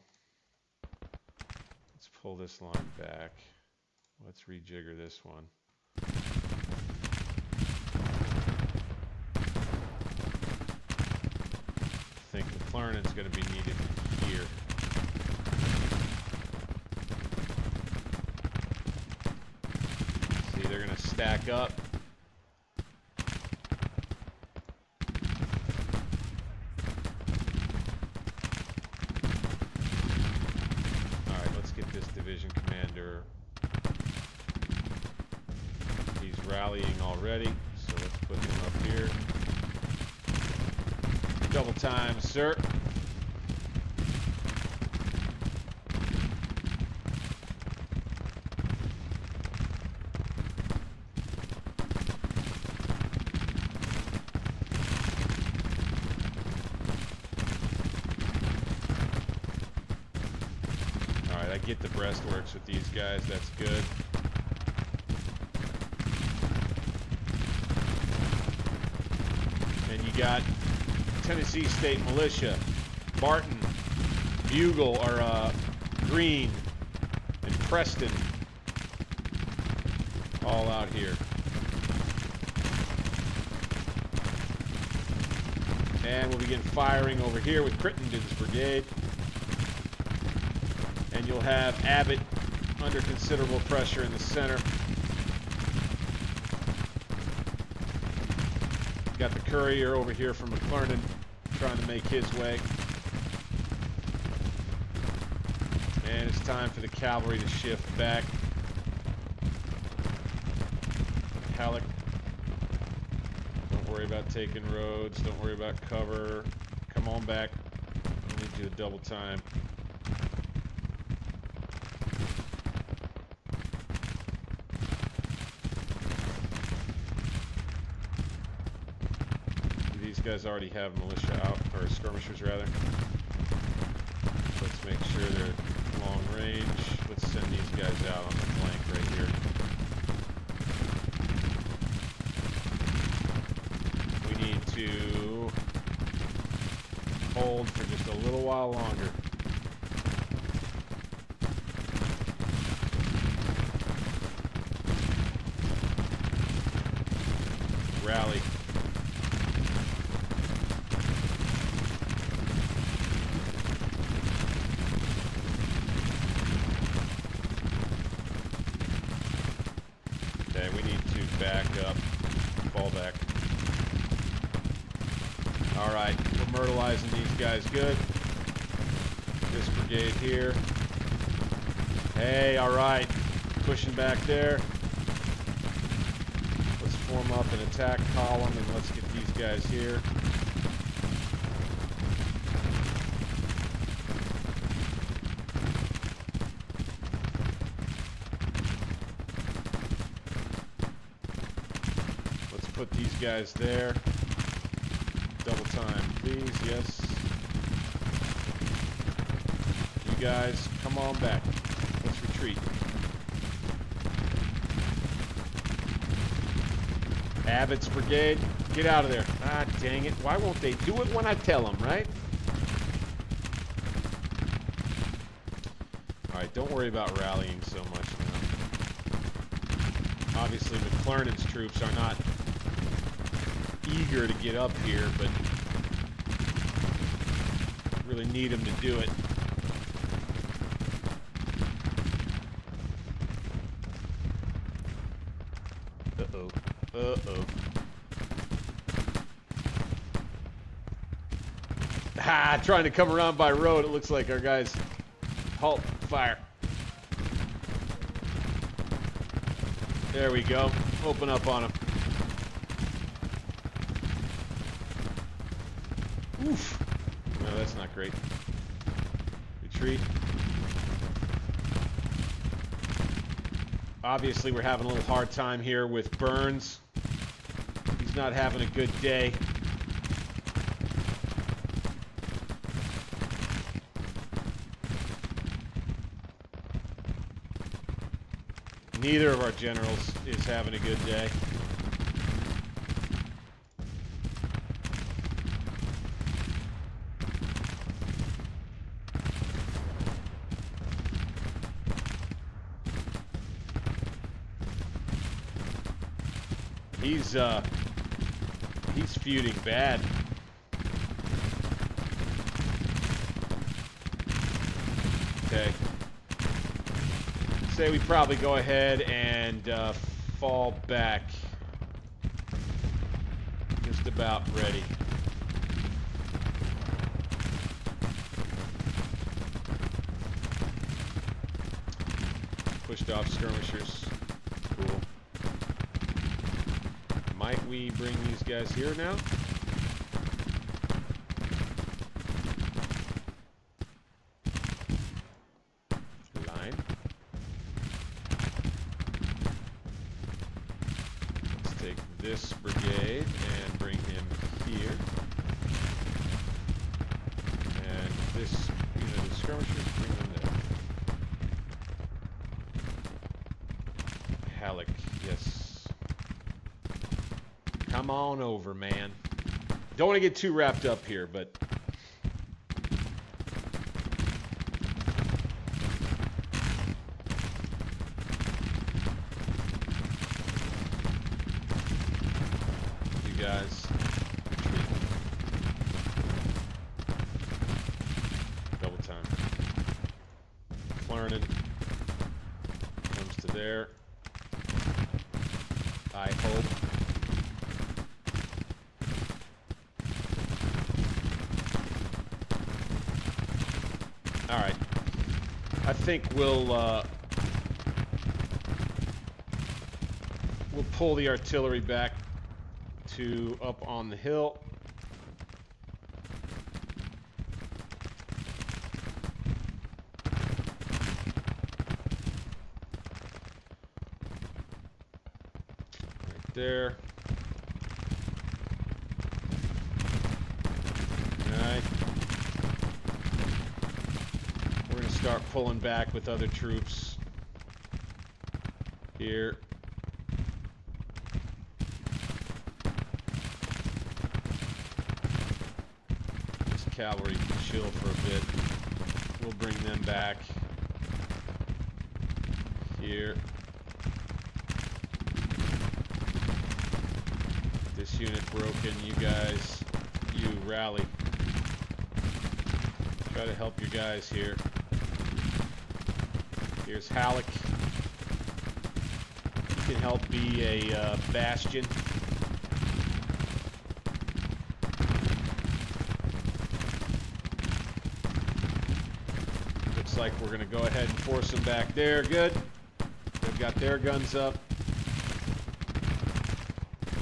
Let's pull this line back. Let's rejigger this one. I think McClernand's going to be needed here. See, they're going to stack up. Alright, let's get this division commander. He's rallying already, so let's put him up here. Double time, sir. Alright, I get the breastworks with these guys, that's good. And you got Tennessee State Militia, Barton, Bugle, or Green, and Preston, all out here. And we'll begin firing over here with Crittenden's brigade. And you'll have Abbott under considerable pressure in the center. Got the courier over here from McClernand trying to make his way. And it's time for the cavalry to shift back. Halleck, don't worry about taking roads. Don't worry about cover. Come on back. I need you to double time. These guys already have militia out, or skirmishers rather. Let's make sure they're long range. Let's send these guys out on the flank right here. We need to hold for just a little while longer. Rally. Okay, we need to back up, fall back. Alright, we're myrtleizing these guys good. This brigade here. Hey, alright, pushing back there. Let's form up an attack column and let's get these guys here. Put these guys there. Double time, please. Yes. You guys, come on back. retreat. Abbott's brigade, get out of there. Ah, dang it. Why won't they do it when I tell them, right? Alright, don't worry about rallying so much now. Obviously, McClernand's troops are not eager to get up here, but really need them to do it. Uh-oh. Uh-oh. Ah, trying to come around by road. It looks like our guys halt fire. There we go. Open up on them. Oof. No, that's not great. Retreat. Obviously, we're having a little hard time here with Burns. He's not having a good day. Neither of our generals is having a good day. He's feuding bad. Okay. Say we probably go ahead and fall back. Just about ready. Pushed off skirmishers. Cool. Might we bring these guys here now? Line. Let's take this brigade and bring him here. And this unit of skirmishers, bring them there. Halleck, yes. Come on over, man. Don't want to get too wrapped up here, but you guys retreat. Double time. McClernand comes to there. I hope. All right. I think we'll pull the artillery back to up on the hill. Right there. All right. Start pulling back with other troops here. This cavalry can chill for a bit. We'll bring them back here. This unit broken. You guys, you rally. Try to help your guys here. Here's Halleck. He can help be a bastion. Looks like we're going to go ahead and force them back there. Good. They've got their guns up.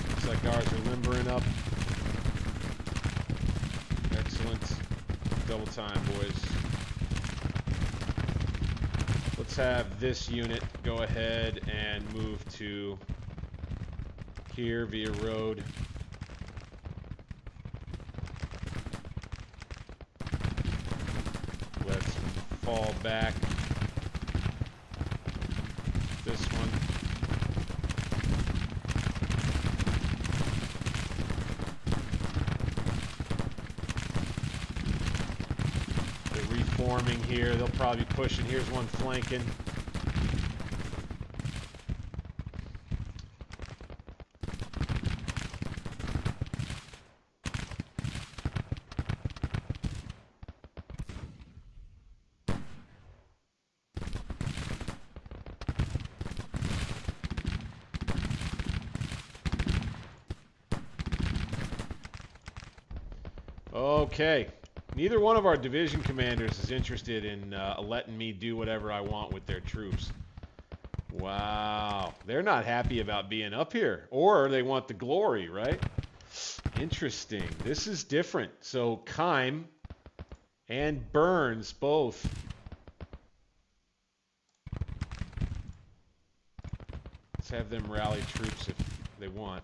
Looks like ours are limbering up. Excellent. Double time, boys. Let's have this unit go ahead and move to here via road. Let's fall back forming here. They'll probably be pushing. Here's one flanking. Okay. Neither one of our division commanders is interested in letting me do whatever I want with their troops. Wow. They're not happy about being up here. Or they want the glory, right? Interesting. This is different. So Keim and Burns both. Let's have them rally troops if they want.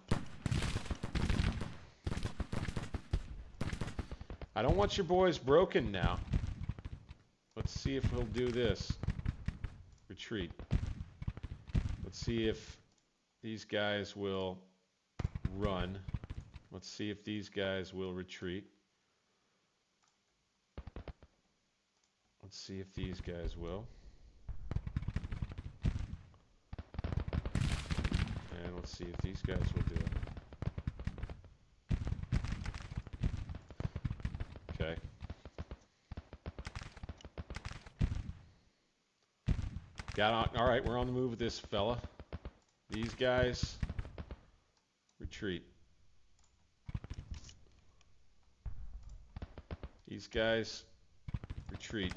I don't want your boys broken now. Let's see if we'll do this. Retreat. Let's see if these guys will run. Let's see if these guys will retreat. Let's see if these guys will. And let's see if these guys will do it. Okay. Got on. All right, we're on the move with this fella. These guys retreat. These guys retreat.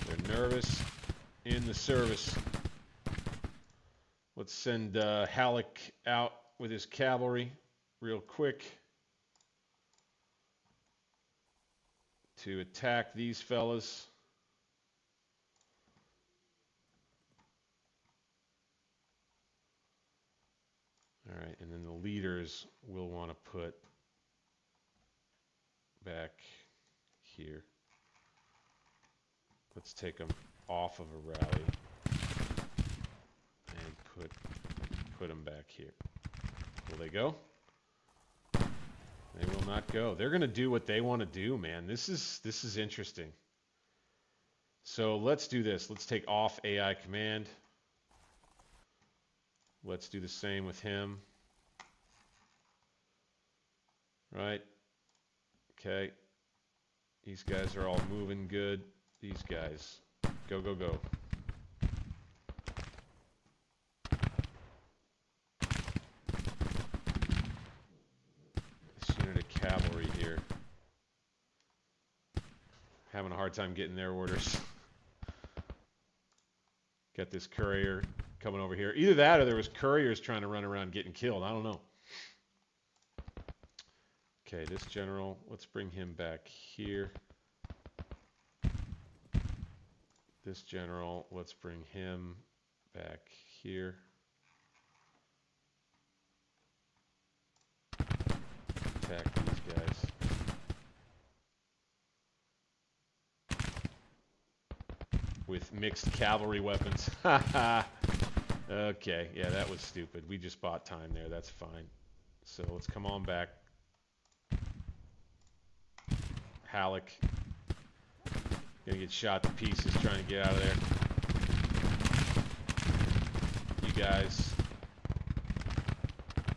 They're nervous in the service. Let's send Halleck out with his cavalry real quick to attack these fellas. All right, and then the leaders will want to put back here. Let's take them off of a rally and put them back here. Will they go? They will not go. They're going to do what they want to do, man. This is interesting. So let's do this. Let's take off AI command. Let's do the same with him. Right. Okay. These guys are all moving good. These guys. Go, go, go. This unit of cavalry here. Having a hard time getting their orders. Got this courier coming over here. Either that or there was couriers trying to run around getting killed. I don't know. Okay, this general, let's bring him back here. This general, let's bring him back here. Attack these guys. With mixed cavalry weapons. Okay, yeah, that was stupid. We just bought time there. That's fine. So let's come on back. Halleck. Gonna get shot to pieces trying to get out of there. You guys.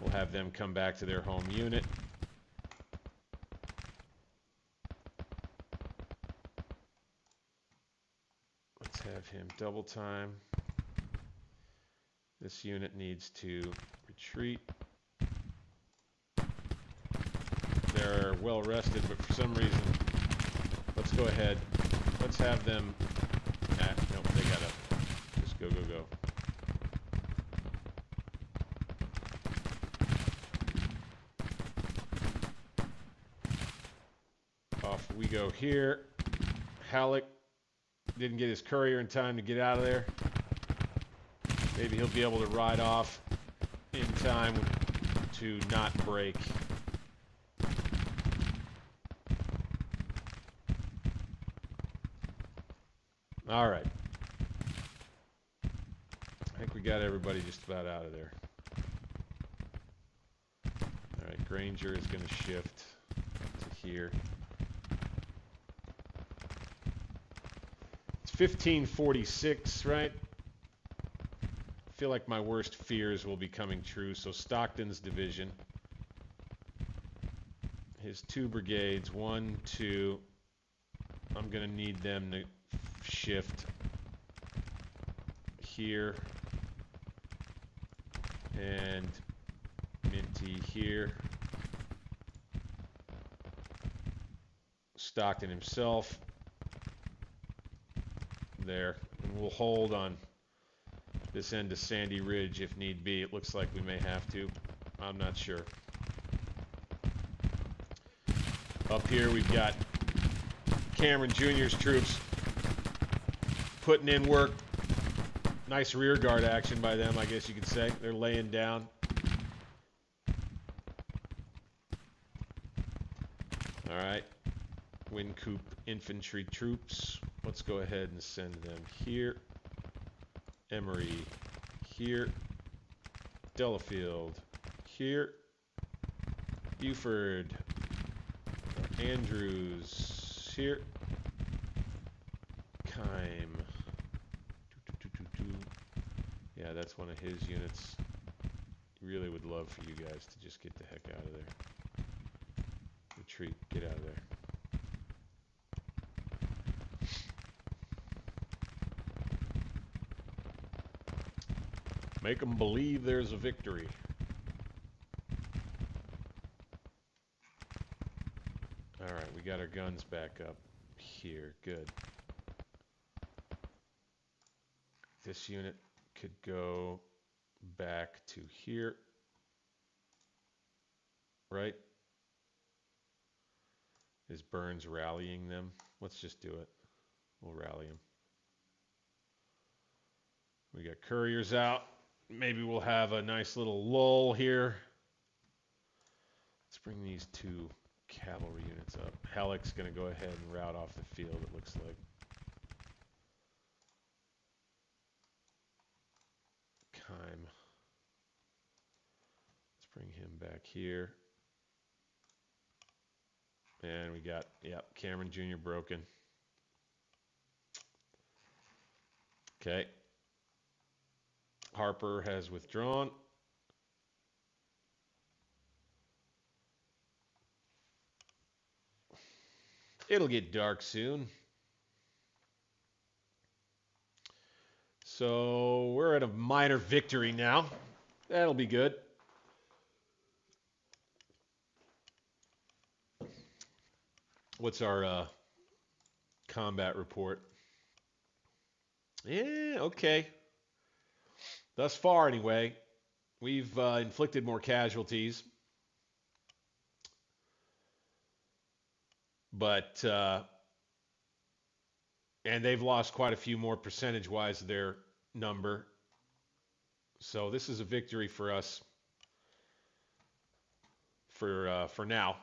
We'll have them come back to their home unit. Let's have him double time. This unit needs to retreat. They're well rested, but for some reason, let's go ahead. Let's have them. Nope, they gotta just go, go, go. Off we go here. Halleck didn't get his courier in time to get out of there. Maybe he'll be able to ride off in time to not break. All right. I think we got everybody just about out of there. Granger is going to shift to here. It's 1546, right? I feel like my worst fears will be coming true. So Stockton's division, his 2 brigades, 1, 2. I'm going to need them to shift here and Minty here. Stockton himself there, and we'll hold on this end of Sandy Ridge if need be. It looks like we may have to. I'm not sure. Up here we've got Cameron Jr.'s troops putting in work. Nice rear guard action by them, I guess you could say. They're laying down. All right. Wincoop infantry troops. Let's go ahead and send them here. Emory here. Delafield here. Buford. Andrews here. Kime. Yeah, that's one of his units. Really would love for you guys to just get the heck out of there. Retreat, get out of there. Make them believe there's a victory. All right, we got our guns back up here. Good. This unit could go back to here. Right? Is Burns rallying them? Let's just do it. We'll rally them. We got couriers out. Maybe we'll have a nice little lull here. Let's bring these 2 cavalry units up. Halleck's going to go ahead and route off the field, it looks like. Kime. Let's bring him back here. And we got, yep, Cameron Jr. broken. Okay. Harper has withdrawn. It'll get dark soon. So we're at a minor victory now. That'll be good. What's our combat report? Yeah, okay. Thus far, anyway, we've inflicted more casualties. But, and they've lost quite a few more percentage-wise of their number. So this is a victory for us for now.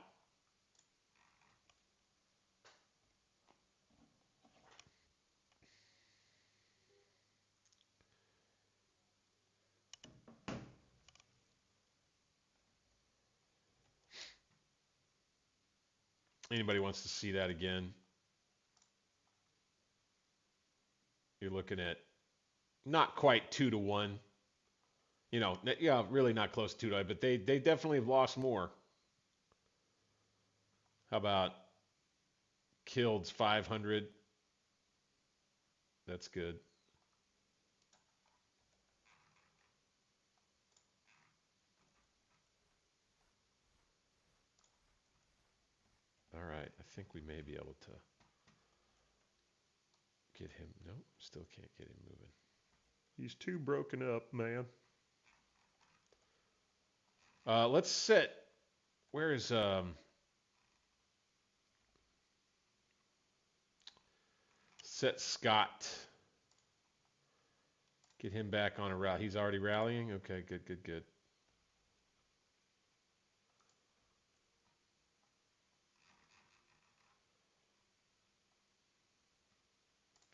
Anybody wants to see that again? You're looking at not quite 2-to-1. You know, yeah, really not close to 2-to-1, but they definitely have lost more. How about killed's 500? That's good. All right, I think we may be able to get him. Nope, still can't get him moving. He's too broken up, man. Let's set. Where is set Scott? Get him back on a route. He's already rallying. Okay, good, good, good.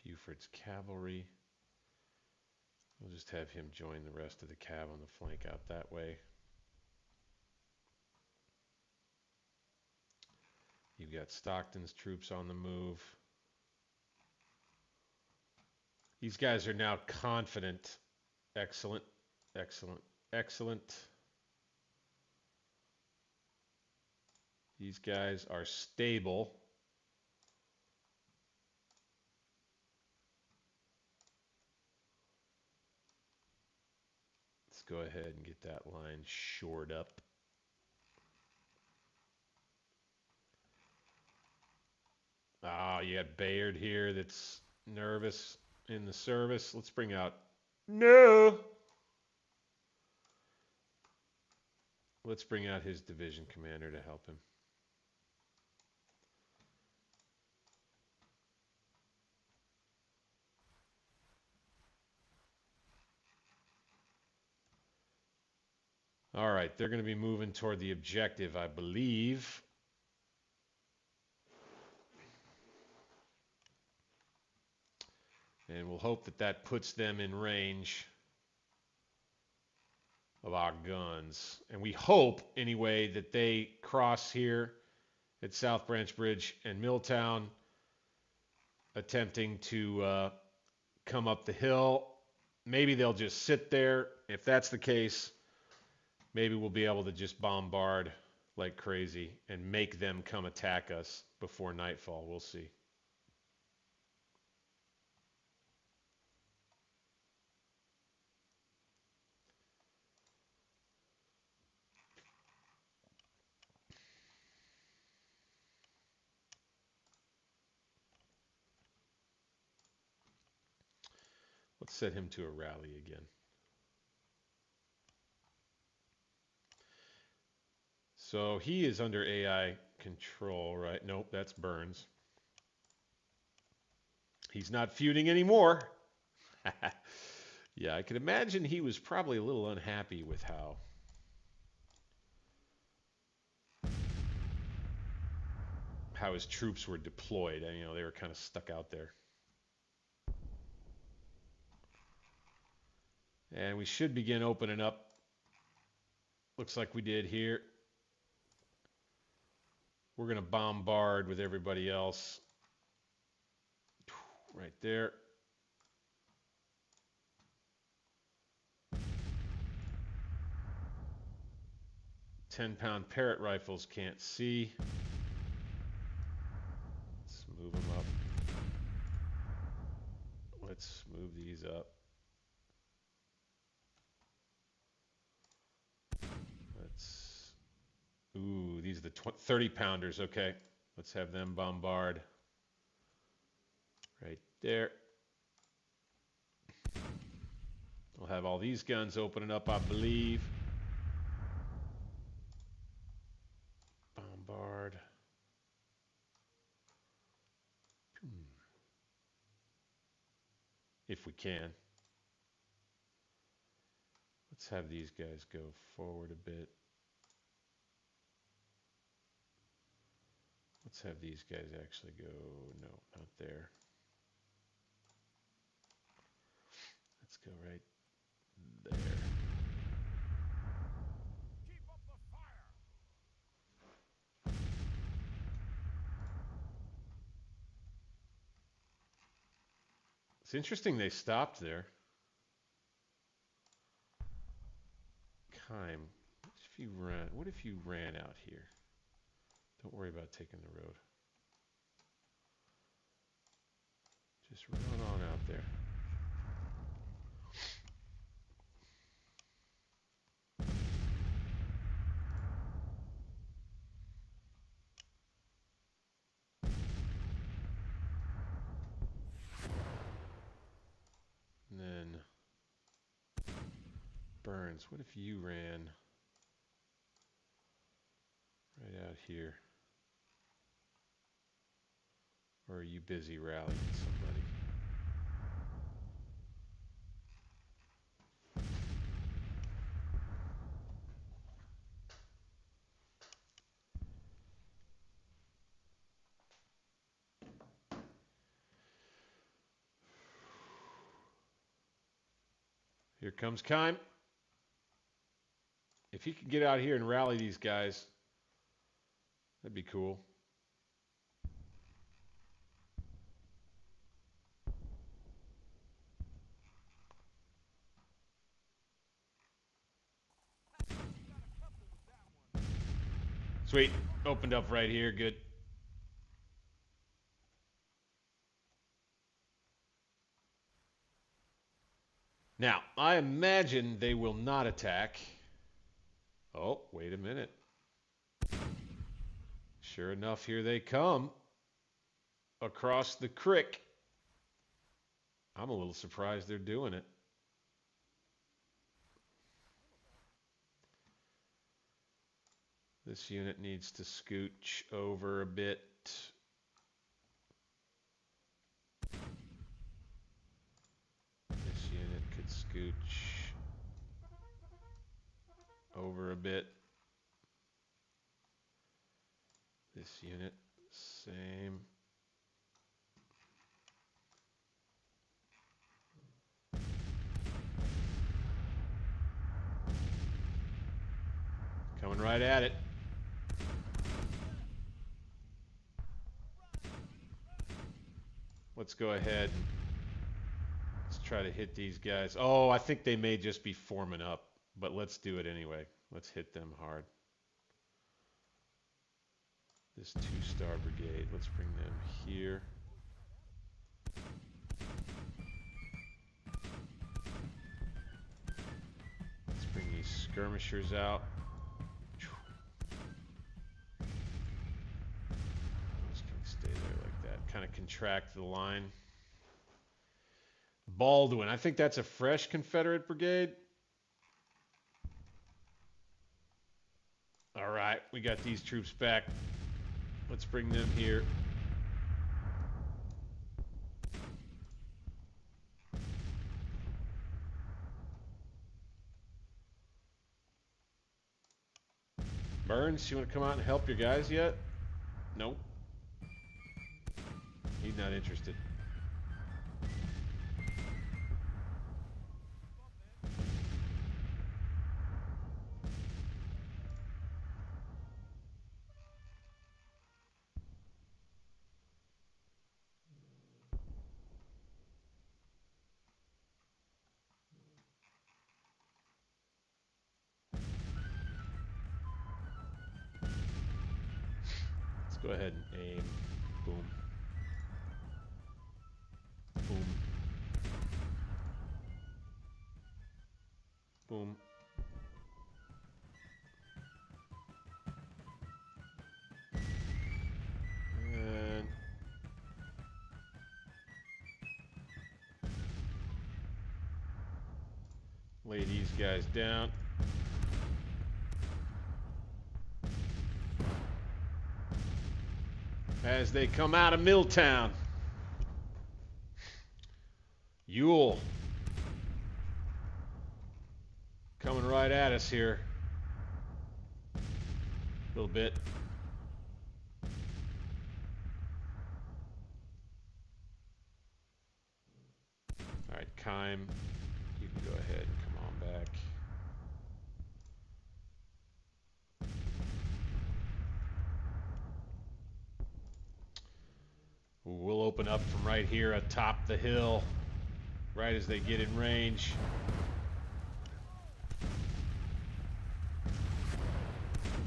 Buford's cavalry. We'll just have him join the rest of the cav on the flank out that way. You've got Stockton's troops on the move. These guys are now confident. Excellent, excellent, excellent. These guys are stable. Let's go ahead and get that line shored up. Ah, you got Bayard here that's nervous in the service. Let's bring out... No! Let's bring out his division commander to help him. All right, they're going to be moving toward the objective, I believe. And we'll hope that that puts them in range of our guns. And we hope, anyway, that they cross here at South Branch Bridge and Milltown, attempting to come up the hill. Maybe they'll just sit there. If that's the case, maybe we'll be able to just bombard like crazy and make them come attack us before nightfall. We'll see. Let's set him to a rally again. So he is under AI control, right? Nope, that's Burns. He's not feuding anymore. Yeah, I can imagine he was probably a little unhappy with how his troops were deployed. And, you know, they were kind of stuck out there. And we should begin opening up. Looks like we did here. We're going to bombard with everybody else. Right there. £10 Parrott rifles can't see. Let's move them up. Let's move these up. Let's... Ooh, these are the 30 pounders. Okay. Let's have them bombard. Right there. We'll have all these guns opening up, I believe. Bombard. If we can. Let's have these guys go forward a bit. Let's have these guys actually go, no, not there. Let's go right there. Keep up the fire. It's interesting they stopped there. Kime, what if you ran out here? Don't worry about taking the road. Just run on out there. And then Burns, what if you ran right out here? Or are you busy rallying somebody? Here comes Kime. If he could get out here and rally these guys, that'd be cool. Sweet. Opened up right here. Good. Now, I imagine they will not attack. Oh, wait a minute. Sure enough, here they come. Across the creek. I'm a little surprised they're doing it. This unit needs to scooch over a bit. This unit could scooch over a bit. This unit, same. Coming right at it. Let's go ahead and let's try to hit these guys. Oh, I think they may just be forming up, but let's do it anyway. Let's hit them hard. This 2-star brigade, let's bring them here. Let's bring these skirmishers out. Just gonna stay there like that. Kind of contract the line. Baldwin, I think that's a fresh Confederate brigade. All right, we got these troops back. Let's bring them here. Burns, you want to come out and help your guys yet? Nope. He's not interested. Go ahead and aim. Boom. Boom. Boom. And lay these guys down. As they come out of Milltown. Ewell. Coming right at us here. A little bit. All right, Kime, you can go ahead and come on back. We'll open up from right here atop the hill, right as they get in range.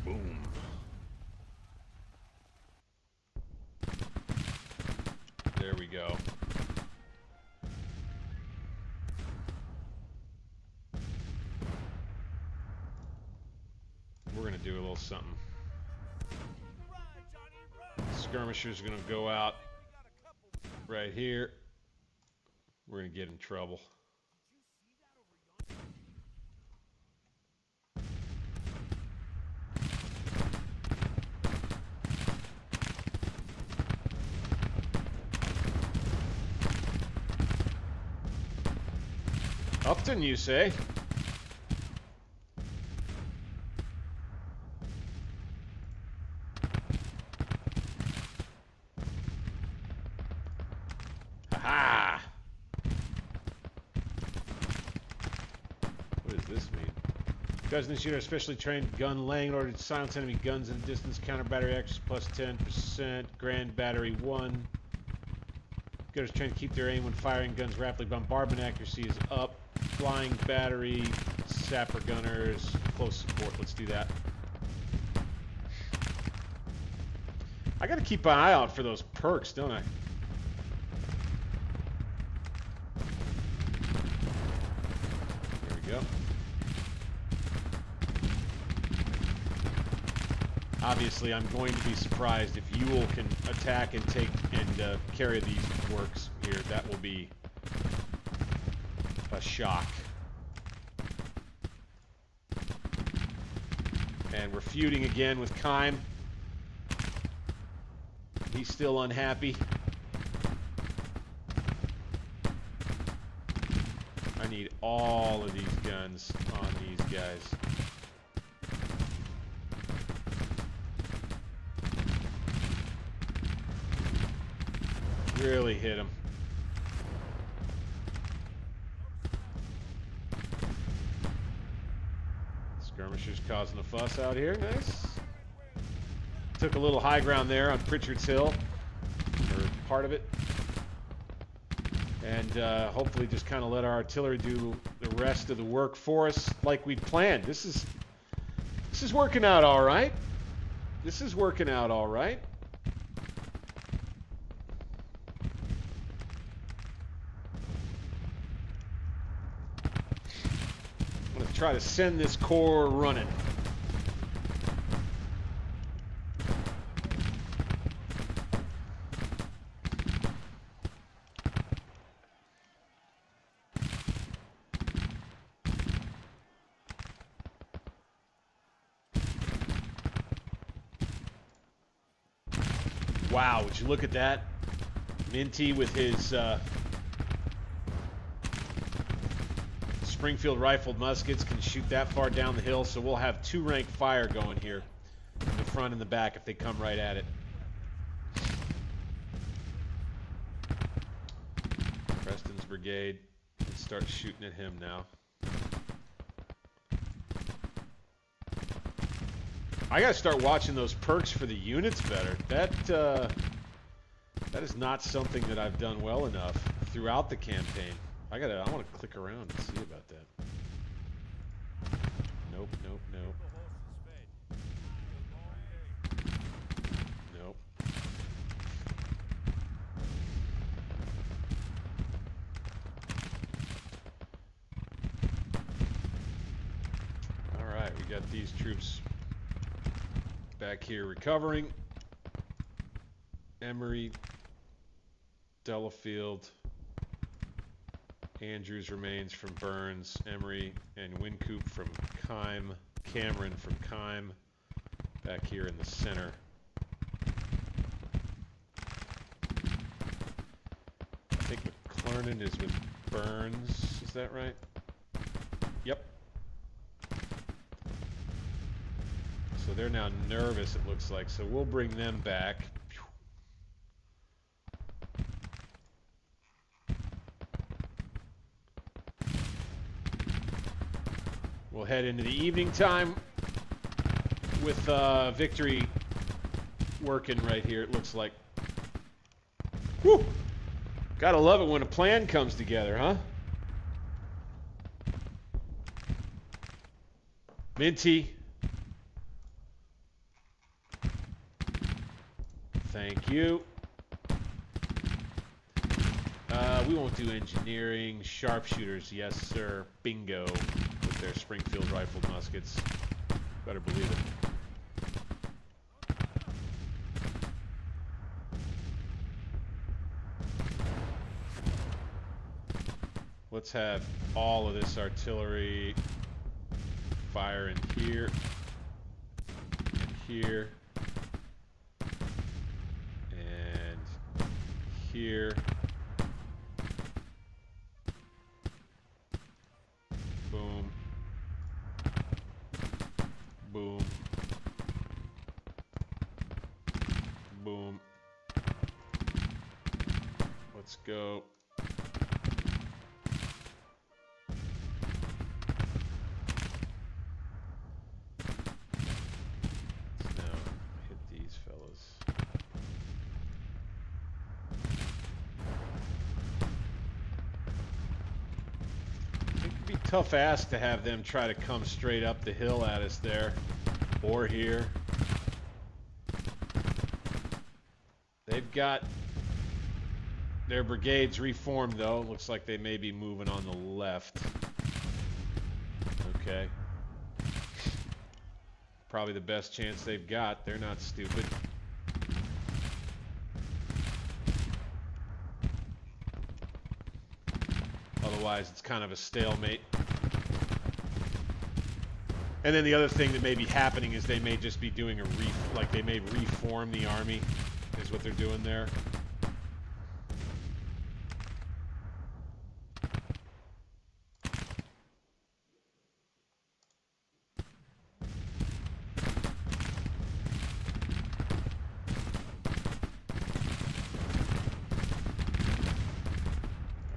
Boom. There we go. We're going to do a little something. Skirmishers are going to go out right here. We're going to get in trouble. Upton, you say? Ha-ha! What does this mean? Guys in this unit are specially trained gun laying in order to silence enemy guns in the distance. Counter battery accuracy plus 10%. Grand battery 1. Gunners trained to keep their aim when firing guns rapidly. Bombardment accuracy is up. Flying battery, sapper gunners, close support. Let's do that. I got to keep an eye out for those perks, don't I? There we go. Obviously, I'm going to be surprised if Ewell can attack and take and carry these works here. That will be a shock. And we're feuding again with Kime. He's still unhappy. I need all of these guns on these guys. Really hit him. Skirmishers causing a fuss out here. Nice. Took a little high ground there on Pritchard's Hill, or part of it. And hopefully just kind of let our artillery do the rest of the work for us like we planned. This is working out all right. This is working out all right. I'm going to try to send this corps running. Wow, would you look at that? Minty with his Springfield rifled muskets can shoot that far down the hill, so we'll have two-rank fire going here in the front and the back if they come right at it. Preston's brigade, let's start shooting at him now. I gotta start watching those perks for the units better. That is not something that I've done well enough throughout the campaign. I want to click around and see about that. Nope, nope, nope. Nope. All right, we got these troops back here recovering. Emory, Delafield, Andrews remains from Burns, Emory, and Wincoop from Kime, Cameron from Kime, back here in the center. I think McClernand is with Burns, is that right? Yep. So they're now nervous, it looks like, so we'll bring them back. We'll head into the evening time with victory working right here, it looks like. Whew! Gotta love it when a plan comes together, huh? Minty. Thank you. We won't do engineering. Sharpshooters, yes sir. Bingo. With their Springfield rifled muskets. Better believe it. Let's have all of this artillery fire in here. And here. And here. Boom. Boom. Boom. Let's go. Let's now hit these fellas. Tough ask to have them try to come straight up the hill at us there, or here. They've got their brigades reformed, though. Looks like they may be moving on the left. Okay. Probably the best chance they've got. They're not stupid. Otherwise, it's kind of a stalemate. And then the other thing that may be happening is they may just be doing a like they may reform the army, is what they're doing there.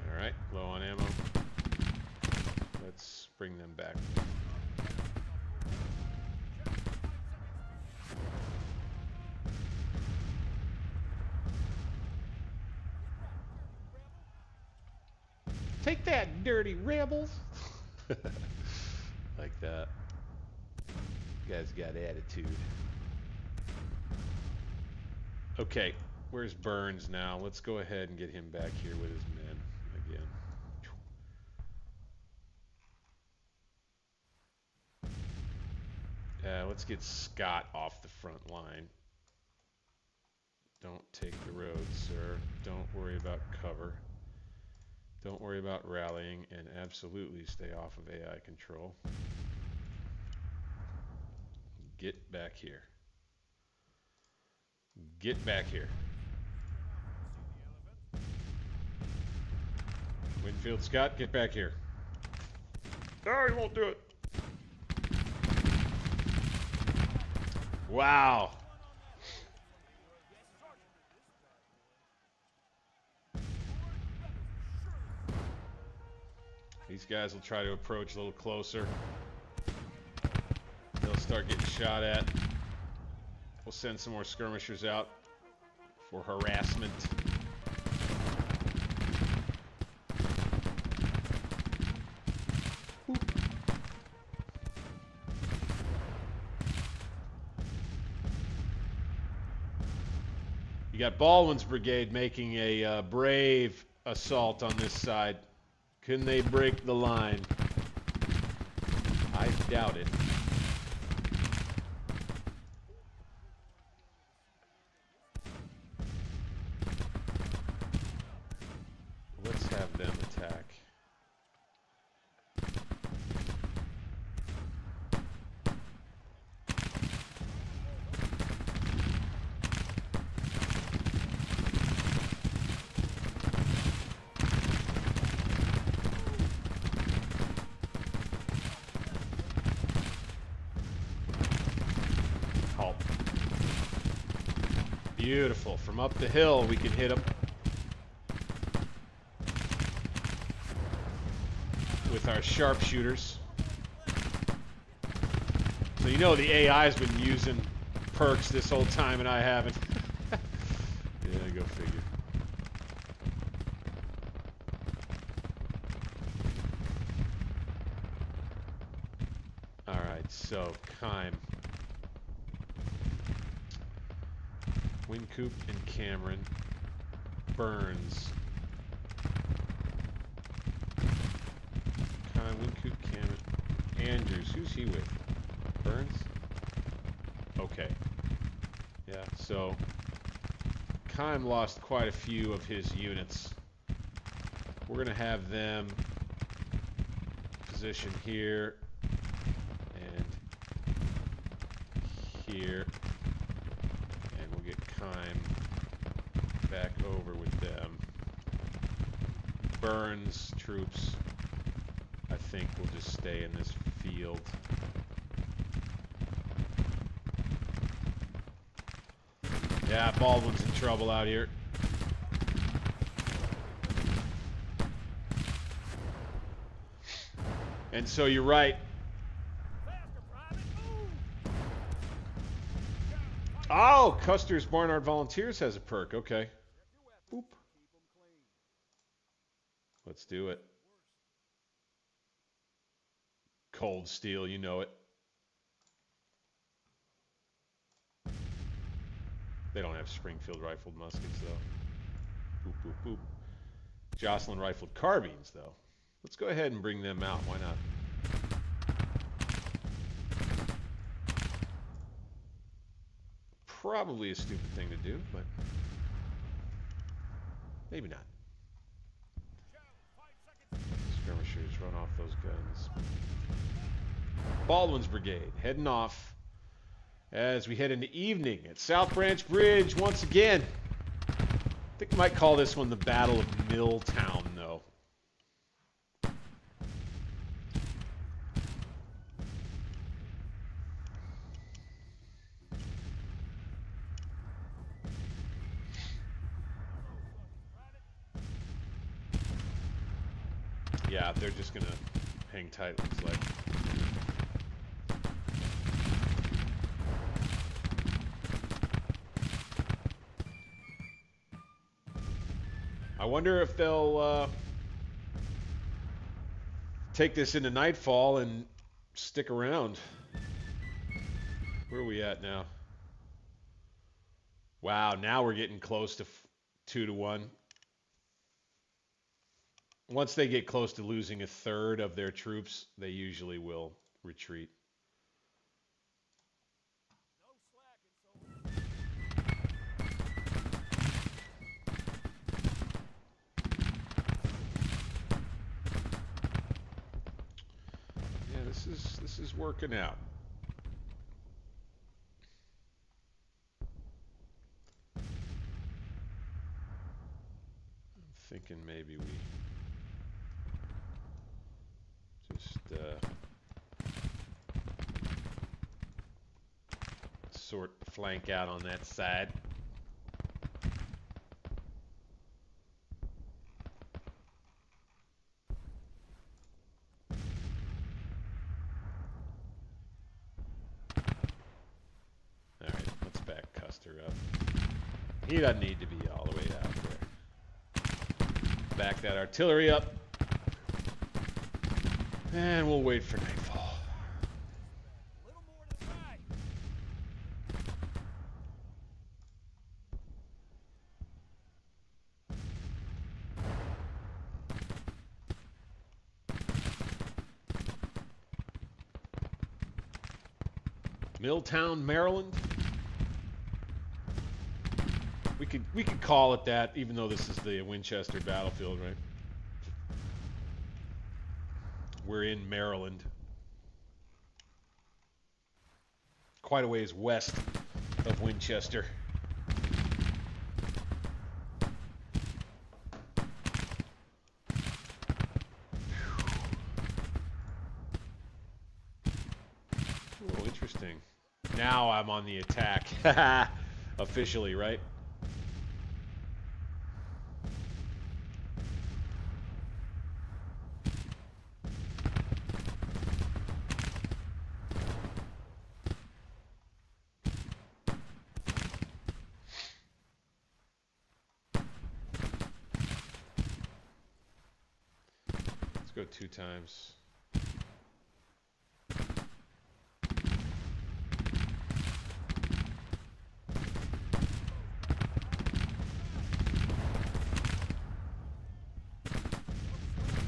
All right, low on ammo. Let's bring them back. Take that, dirty rebels! Like that. You guys got attitude. Okay, where's Burns now? Let's go ahead and get him back here with his men again. Let's get Scott off the front line. Don't take the road, sir. Don't worry about cover. Don't worry about rallying, and absolutely stay off of AI control. Get back here. Get back here. Winfield, Scott, get back here. Oh, he won't do it. Wow. These guys will try to approach a little closer. They'll start getting shot at. We'll send some more skirmishers out for harassment. You got Baldwin's brigade making a brave assault on this side. Can they break the line? I doubt it. Let's have them attack. Beautiful. From up the hill, we can hit them with our sharpshooters. So you know the AI's been using perks this whole time and I haven't. Yeah, go figure. Alright, so Kime. Wincoop and Cameron. Burns. Wincoop, Cameron. Andrews. Who's he with? Burns? Okay. Yeah, so Kime lost quite a few of his units. We're going to have them position here and here. Kime back over with them. Burns troops, I think, will just stay in this field. Yeah, Baldwin's in trouble out here. And so you're right. Oh, Custer's Barnard Volunteers has a perk. Okay. Boop. Let's do it. Cold Steel, you know it. They don't have Springfield rifled muskets, though. Boop, boop, boop. Jocelyn rifled carbines, though. Let's go ahead and bring them out. Why not? Probably a stupid thing to do, but maybe not. Skirmishers, run off those guns. Baldwin's brigade heading off as we head into evening at South Branch Bridge once again. I think we might call this one the Battle of Milltown, though. Yeah, they're just gonna hang tight, looks like. I wonder if they'll take this into nightfall and stick around. Where are we at now? Wow, now we're getting close to 2-1. Once they get close to losing a third of their troops, they usually will retreat. Yeah, this is working out. I'm thinking maybe we just sort flank out on that side. All right, let's back Custer up. He doesn't need to be all the way out there. Back that artillery up. And we'll wait for nightfall. Milltown, Maryland. We could call it that, even though this is the Winchester battlefield, right? We're in Maryland. Quite a ways west of Winchester. Oh, interesting. Now I'm on the attack. Officially, right? Go 2 times.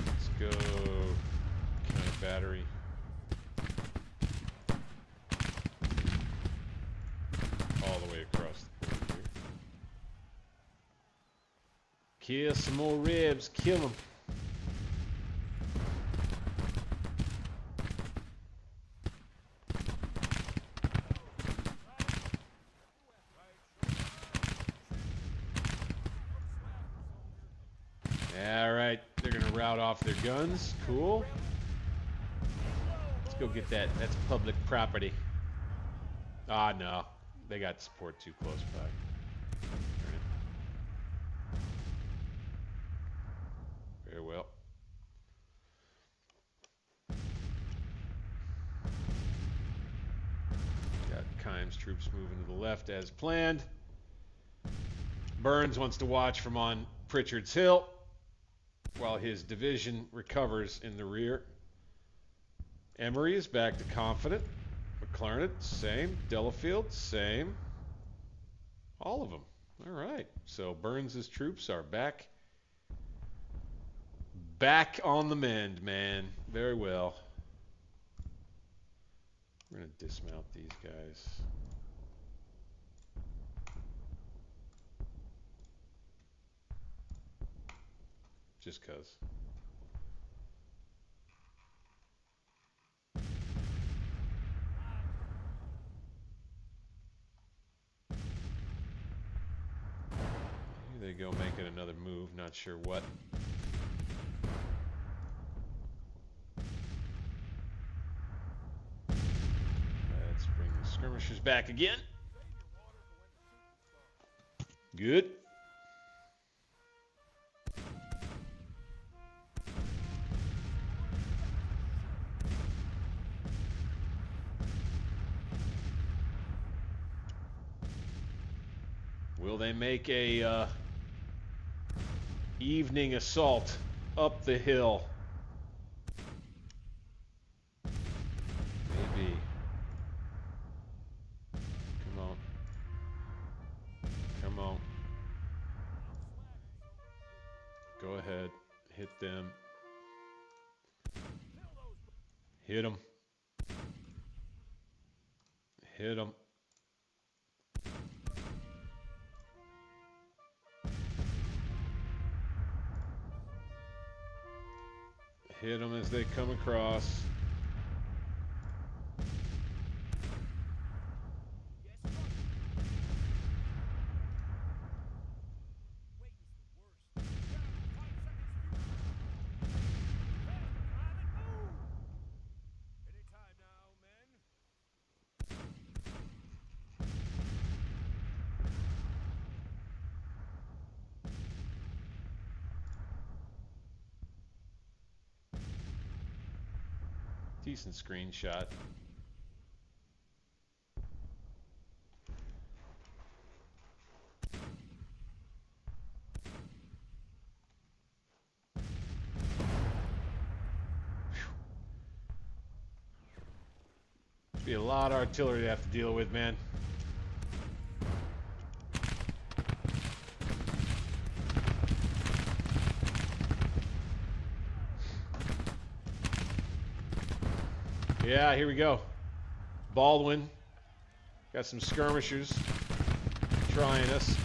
Let's go counter battery. All the way across the board here. Kill some more ribs. Kill them. Alright, they're going to rout off their guns. Cool. Let's go get that. That's public property. Ah, no. They got support too close by. Very well. Got Kimes troops moving to the left as planned. Burns wants to watch from on Pritchard's Hill while his division recovers in the rear. Emory is back to confident. McClernand, same. Delafield, same. All of them. All right. So Burns' troops are back on the mend, man. Very well. We're going to dismount these guys. Just 'cause. Here they go, making another move. Not sure what. Let's bring the skirmishers back again. Good. Will they make a evening assault up the hill? Maybe. Come on. Come on. Go ahead. Hit them. Hit them. Hit them. Hit them as they come across. Decent screenshot. Be a lot of artillery to have to deal with, man. Yeah, here we go. Baldwin. Got some skirmishers trying us.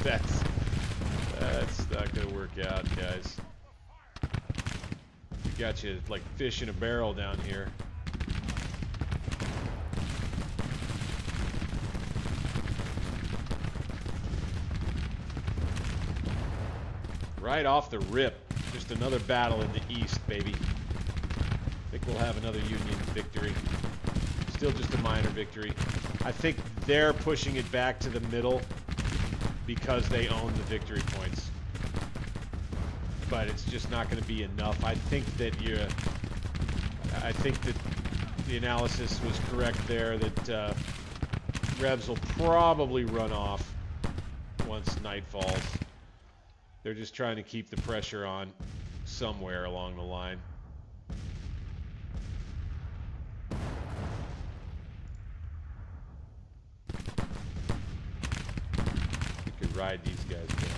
That's not gonna work out, guys. We got you like fish in a barrel down here. Right off the rip. Just another battle in the east, baby. I think we'll have another Union victory. Still just a minor victory. I think they're pushing it back to the middle because they own the victory points. But it's just not going to be enough. I think that the analysis was correct there, that Rebs will probably run off once night falls. They're just trying to keep the pressure on somewhere along the line. Ride these guys down.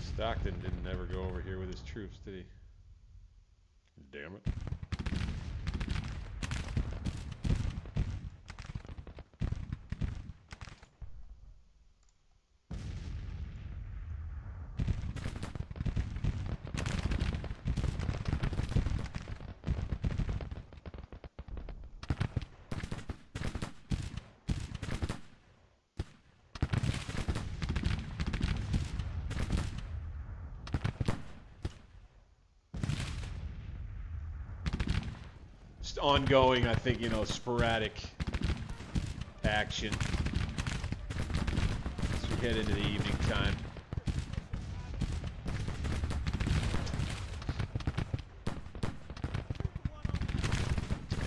Stockton didn't ever go over here with his troops, did he? Damn it. Ongoing, I think, sporadic action as we head into the evening time.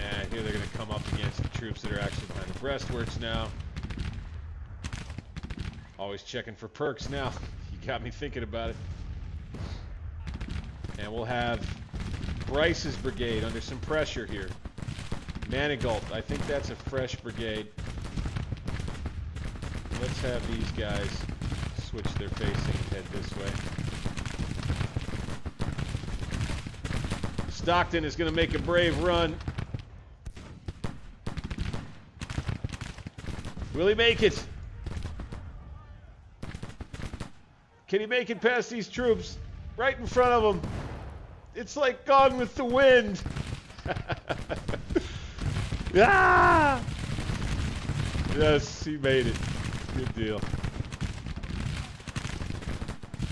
And here they're going to come up against the troops that are actually behind the breastworks now. Always checking for perks now. You got me thinking about it. And we'll have Bryce's brigade under some pressure here. Manigault, I think that's a fresh brigade. Let's have these guys switch their facing and head this way. Stockton is going to make a brave run. Will he make it? Can he make it past these troops? Right in front of him. It's like Gone with the Wind. Ah! Yes, he made it. Good deal.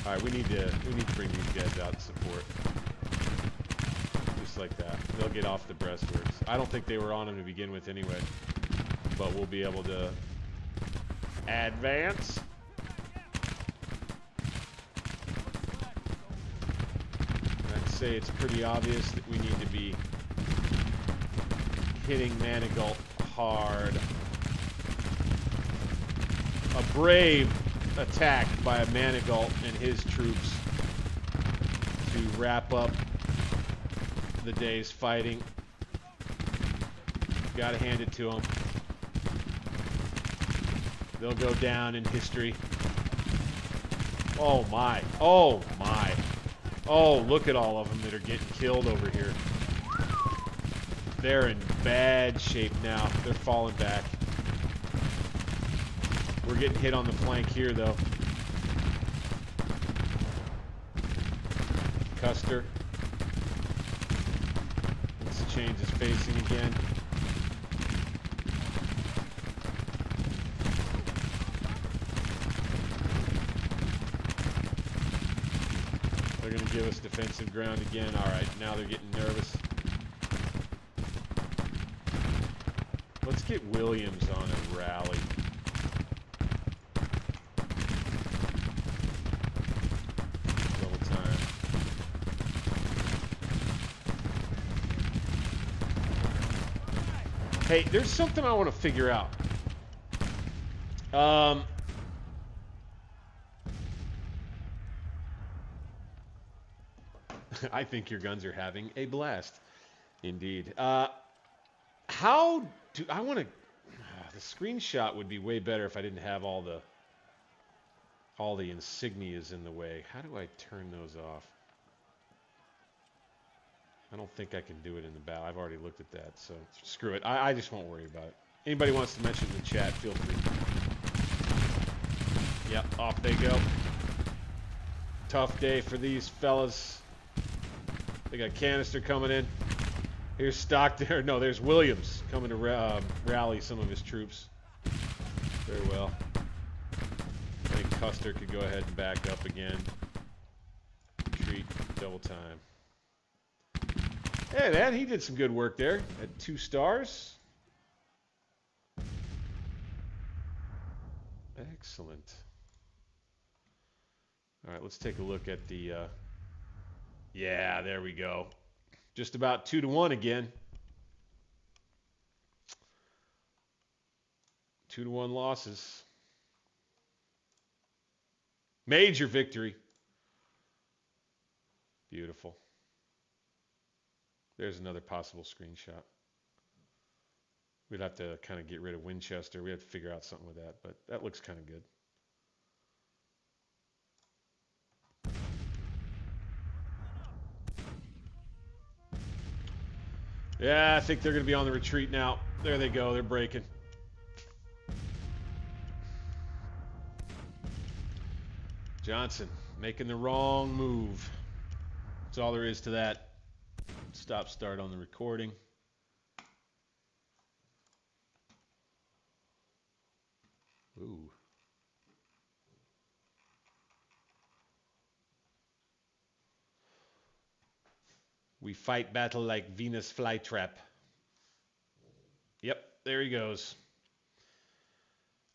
All right, we need to bring these guys out to support. Just like that. They'll get off the breastworks. I don't think they were on them to begin with anyway. But we'll be able to advance. I'd say it's pretty obvious that we need to be hitting Manigault hard. A brave attack by a Manigault and his troops to wrap up the day's fighting. Gotta hand it to them. They'll go down in history. Oh my. Oh my. Oh, look at all of them that are getting killed over here. They're in bad shape now. They're falling back. We're getting hit on the flank here, though. Custer. Let's change his facing again. They're going to give us defensive ground again. All right, now they're getting nervous. Let's get Williams on a rally. Double time. Hey, there's something I want to figure out. I think your guns are having a blast. Indeed. How do I want to... the screenshot would be way better if I didn't have all the insignias in the way. How do I turn those off? I don't think I can do it in the battle. I've already looked at that, so screw it. I just won't worry about it. Anybody wants to mention in the chat, feel free. Yep, off they go. Tough day for these fellas. They got Canister coming in. Here's Stockton. No, there's Williams coming to rally some of his troops. Very well. I think Custer could go ahead and back up again. Retreat, double time. Hey, man, he did some good work there. At 2 stars. Excellent. All right, let's take a look at the... yeah, there we go. Just about 2-1 again. 2-1 losses. Major victory. Beautiful. There's another possible screenshot. We'd have to kind of get rid of Winchester. We have to figure out something with that, but that looks kind of good. Yeah, I think they're going to be on the retreat now. There they go. They're breaking. Johnson making the wrong move. That's all there is to that. Stop start on the recording. Ooh. We fight battle like Venus flytrap. Yep, there he goes.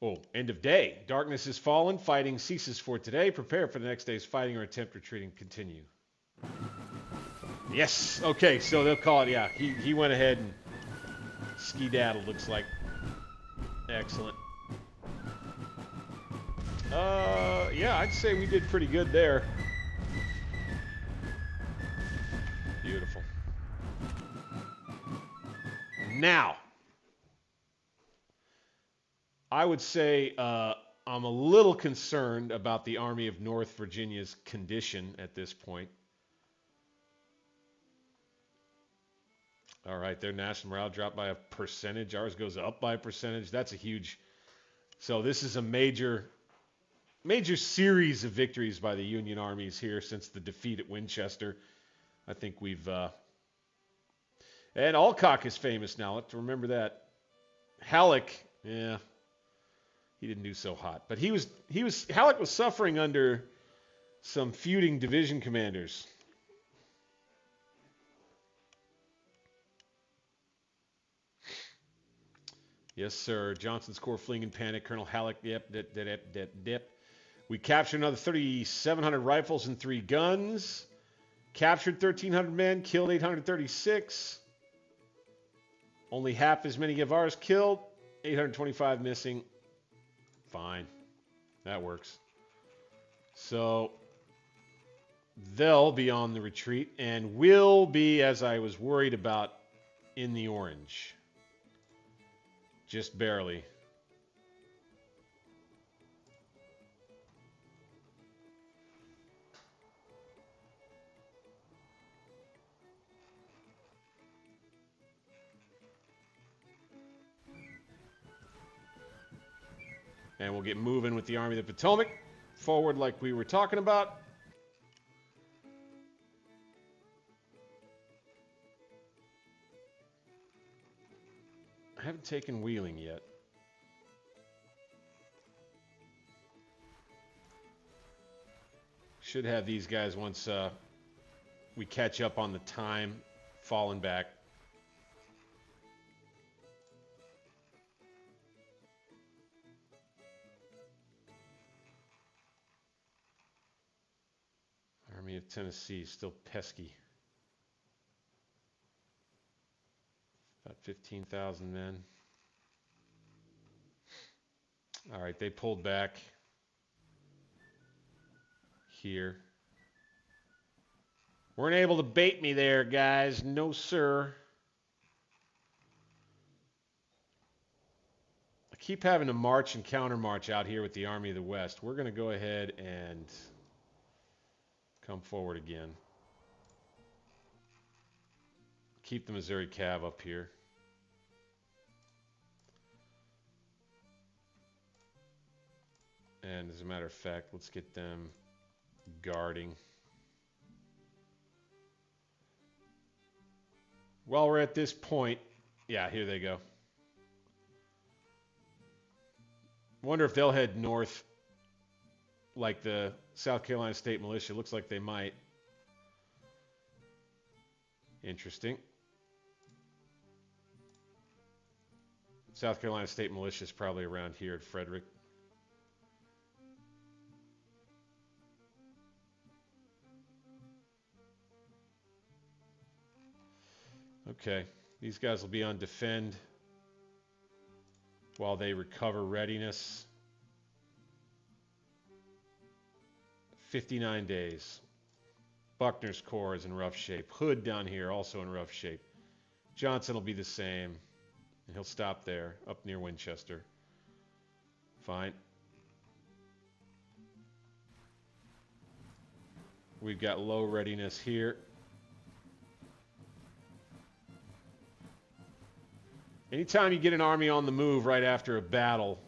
Oh, end of day. Darkness is fallen. Fighting ceases for today. Prepare for the next day's fighting or attempt retreating. Continue. Yes. Okay, so they'll call it. Yeah, he went ahead and skedaddled, looks like. Excellent. Yeah, I'd say we did pretty good there. Now, I would say I'm a little concerned about the Army of North Virginia's condition at this point. All right, their national morale dropped by a percentage. Ours goes up by a percentage. That's a huge... So this is a major series of victories by the Union armies here since the defeat at Winchester. I think we've... And Alcock is famous now. Let's remember that. Halleck, yeah, he didn't do so hot. But Halleck was suffering under some feuding division commanders. Yes, sir. Johnson's Corps fleeing in panic. Colonel Halleck, yep. We captured another 3,700 rifles and 3 guns. Captured 1,300 men, killed 836. Only half as many of ours killed. 825 missing. Fine. That works. So they'll be on the retreat and will be, as I was worried about, in the orange. Just barely. And we'll get moving with the Army of the Potomac. Forward like we were talking about. I haven't taken Wheeling yet. Should have these guys once we catch up on the time falling back. Army of Tennessee, still pesky. About 15,000 men. All right, they pulled back here. Weren't able to bait me there, guys. No, sir. I keep having to march and countermarch out here with the Army of the West. We're going to go ahead and come forward again. Keep the Missouri Cav up here. And as a matter of fact, let's get them guarding. While we're at this point, yeah, here they go. Wonder if they'll head north like the South Carolina State Militia. Looks like they might. Interesting. South Carolina State Militia is probably around here at Frederick. Okay, these guys will be on defend while they recover readiness. 59 days. Buckner's Corps is in rough shape. Hood down here also in rough shape. Johnson will be the same. And he'll stop there, up near Winchester. Fine. We've got low readiness here. Anytime you get an army on the move right after a battle,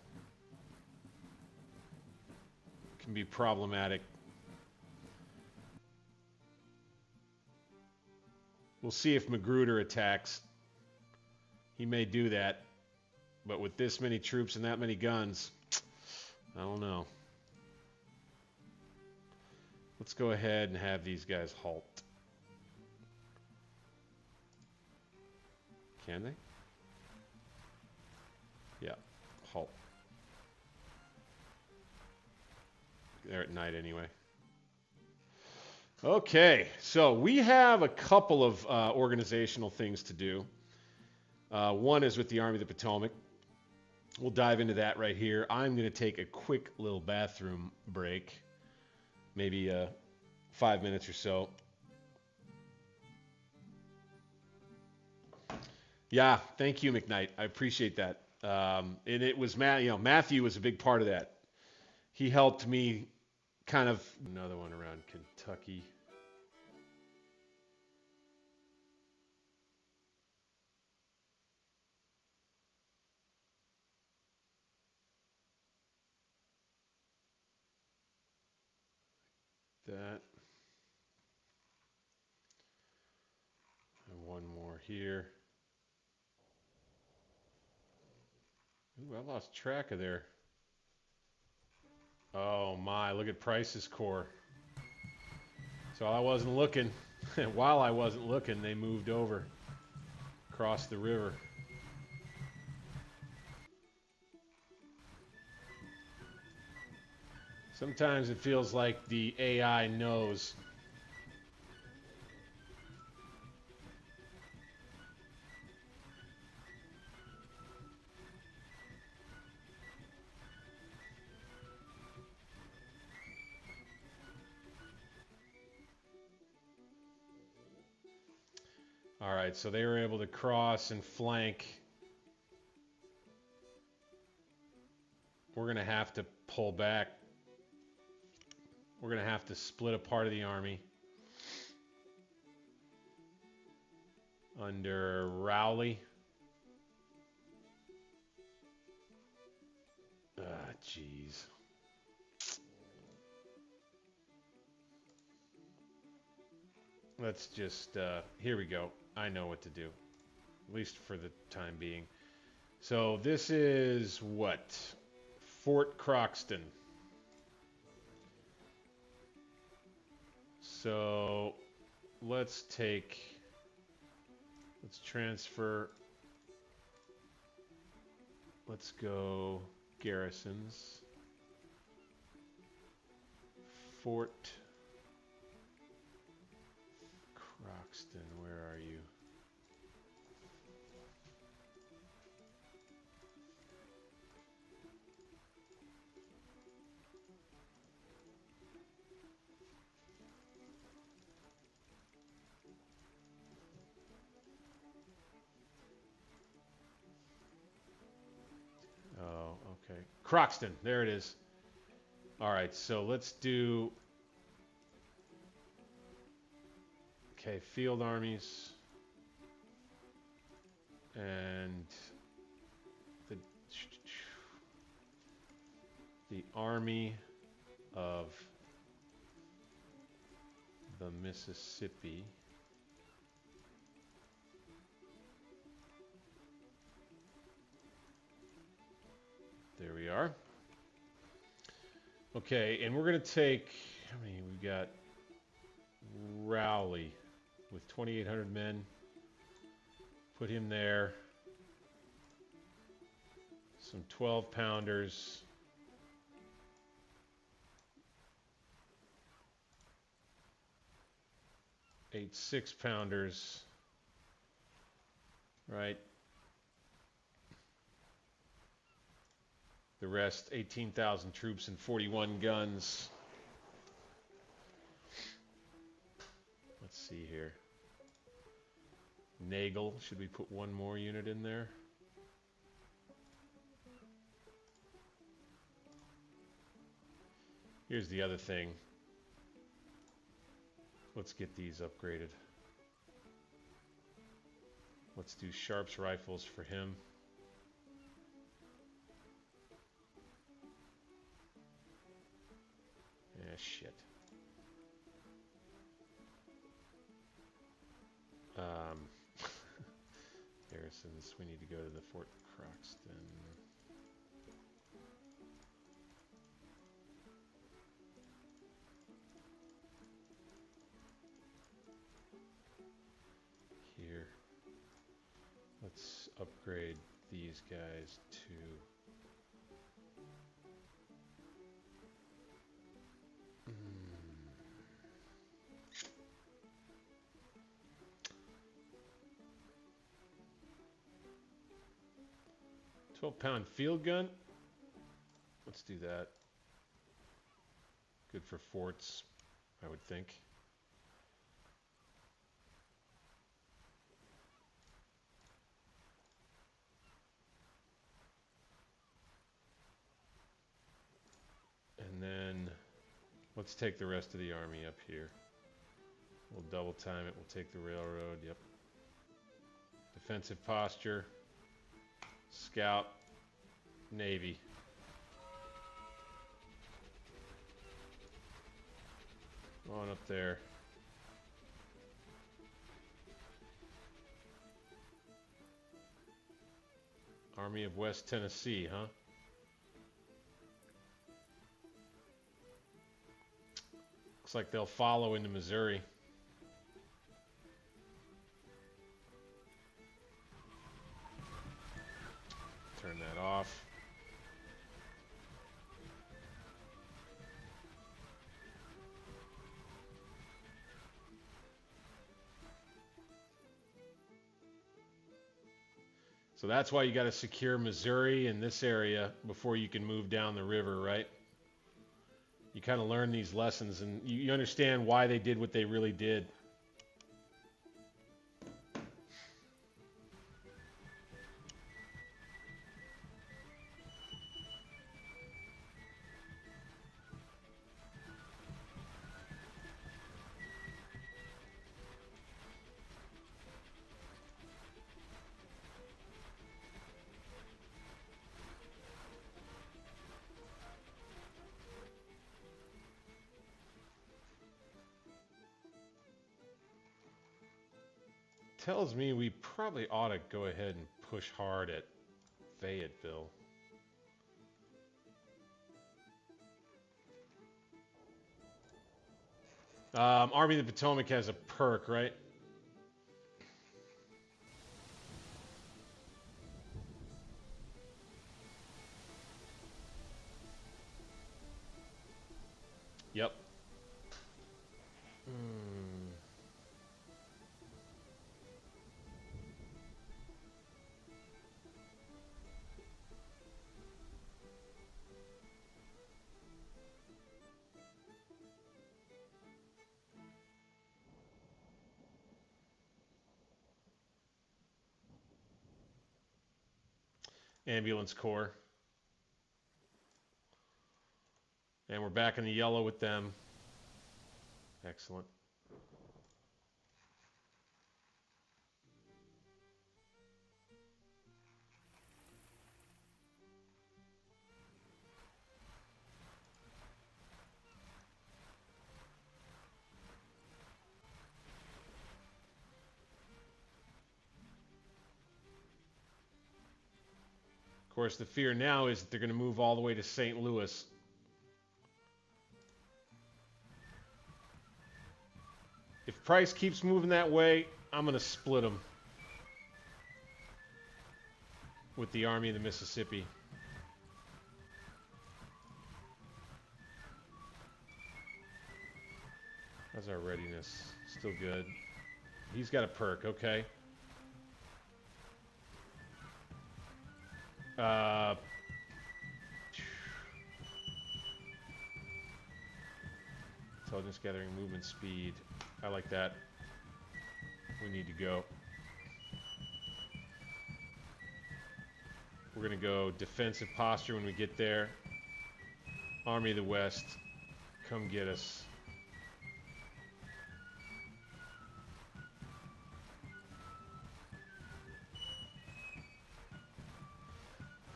it can be problematic. We'll see if Magruder attacks. He may do that. But with this many troops and that many guns, I don't know. Let's go ahead and have these guys halt. Can they? Yeah, halt. They're at night anyway. Okay, so we have a couple of organizational things to do. One is with the Army of the Potomac. We'll dive into that right here. I'm going to take a quick little bathroom break, maybe 5 minutes or so. Yeah, thank you, McKnight. I appreciate that. And it was Matthew was a big part of that. He helped me kind of another one around Kentucky. That and one more here. Ooh, I lost track of there. Oh my, look at Price's Corps. So I wasn't looking. While I wasn't looking, they moved over across the river. Sometimes it feels like the AI knows. All right, so they were able to cross and flank. We're going to have to pull back. We're going to have to split a part of the army under Rowley. Ah, jeez. Let's just, here we go. I know what to do, at least for the time being. So this is what? Fort Croxton. So let's transfer, let's go garrisons. Fort Croxton, where are you? Oh, okay. Croxton, there it is. All right, so let's do, okay, field armies and the Army of the Mississippi. There we are. Okay, and we're going to take, how many? We've got Rowley with 2,800 men. Put him there. Some 12-pounders. Eight 6-pounders. Right. The rest, 18,000 troops and 41 guns. Let's see here. Nagel, should we put one more unit in there? Here's the other thing. Let's get these upgraded. Let's do Sharps rifles for him. Ah, shit. Garrisons, we need to go to the Fort Croxton. Here. Let's upgrade these guys to... 12-pound field gun. Let's do that. Good for forts, I would think. Let's take the rest of the army up here. We'll double time it. We'll take the railroad. Yep. Defensive posture. Scout. Navy. On up there. Army of West Tennessee, huh? Looks like they'll follow into Missouri. Turn that off. So that's why you got to secure Missouri and this area before you can move down the river, right? You kind of learn these lessons and you understand why they did what they really did. Tells me we probably ought to go ahead and push hard at Fayetteville. Army of the Potomac has a perk, right? Yep. Ambulance Corps. And we're back in the yellow with them. Excellent. Of course, the fear now is that they're going to move all the way to St. Louis. If Price keeps moving that way, I'm going to split him with the Army of the Mississippi. How's our readiness? Still good. He's got a perk, okay. Intelligence gathering, movement speed. I like that. We need to go. We're going to go defensive posture when we get there. Army of the West, come get us.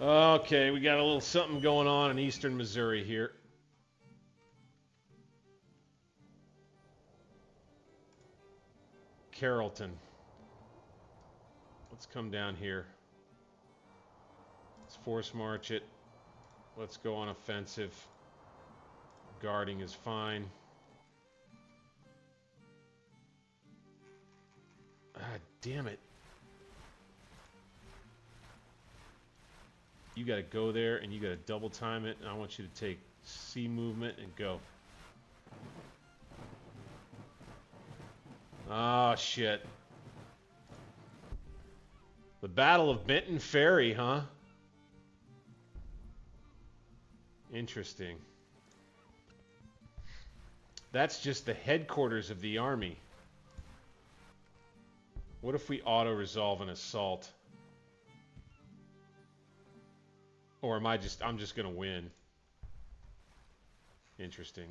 Okay, we got a little something going on in eastern Missouri here. Carrollton. Let's come down here. Let's force march it. Let's go on offensive. Guarding is fine. Ah, damn it. You got to go there and you got to double time it. And I want you to take C movement and go. Oh, shit. The Battle of Benton Ferry, huh? Interesting. That's just the headquarters of the army. What if we auto-resolve an assault? Or am I'm just going to win? Interesting.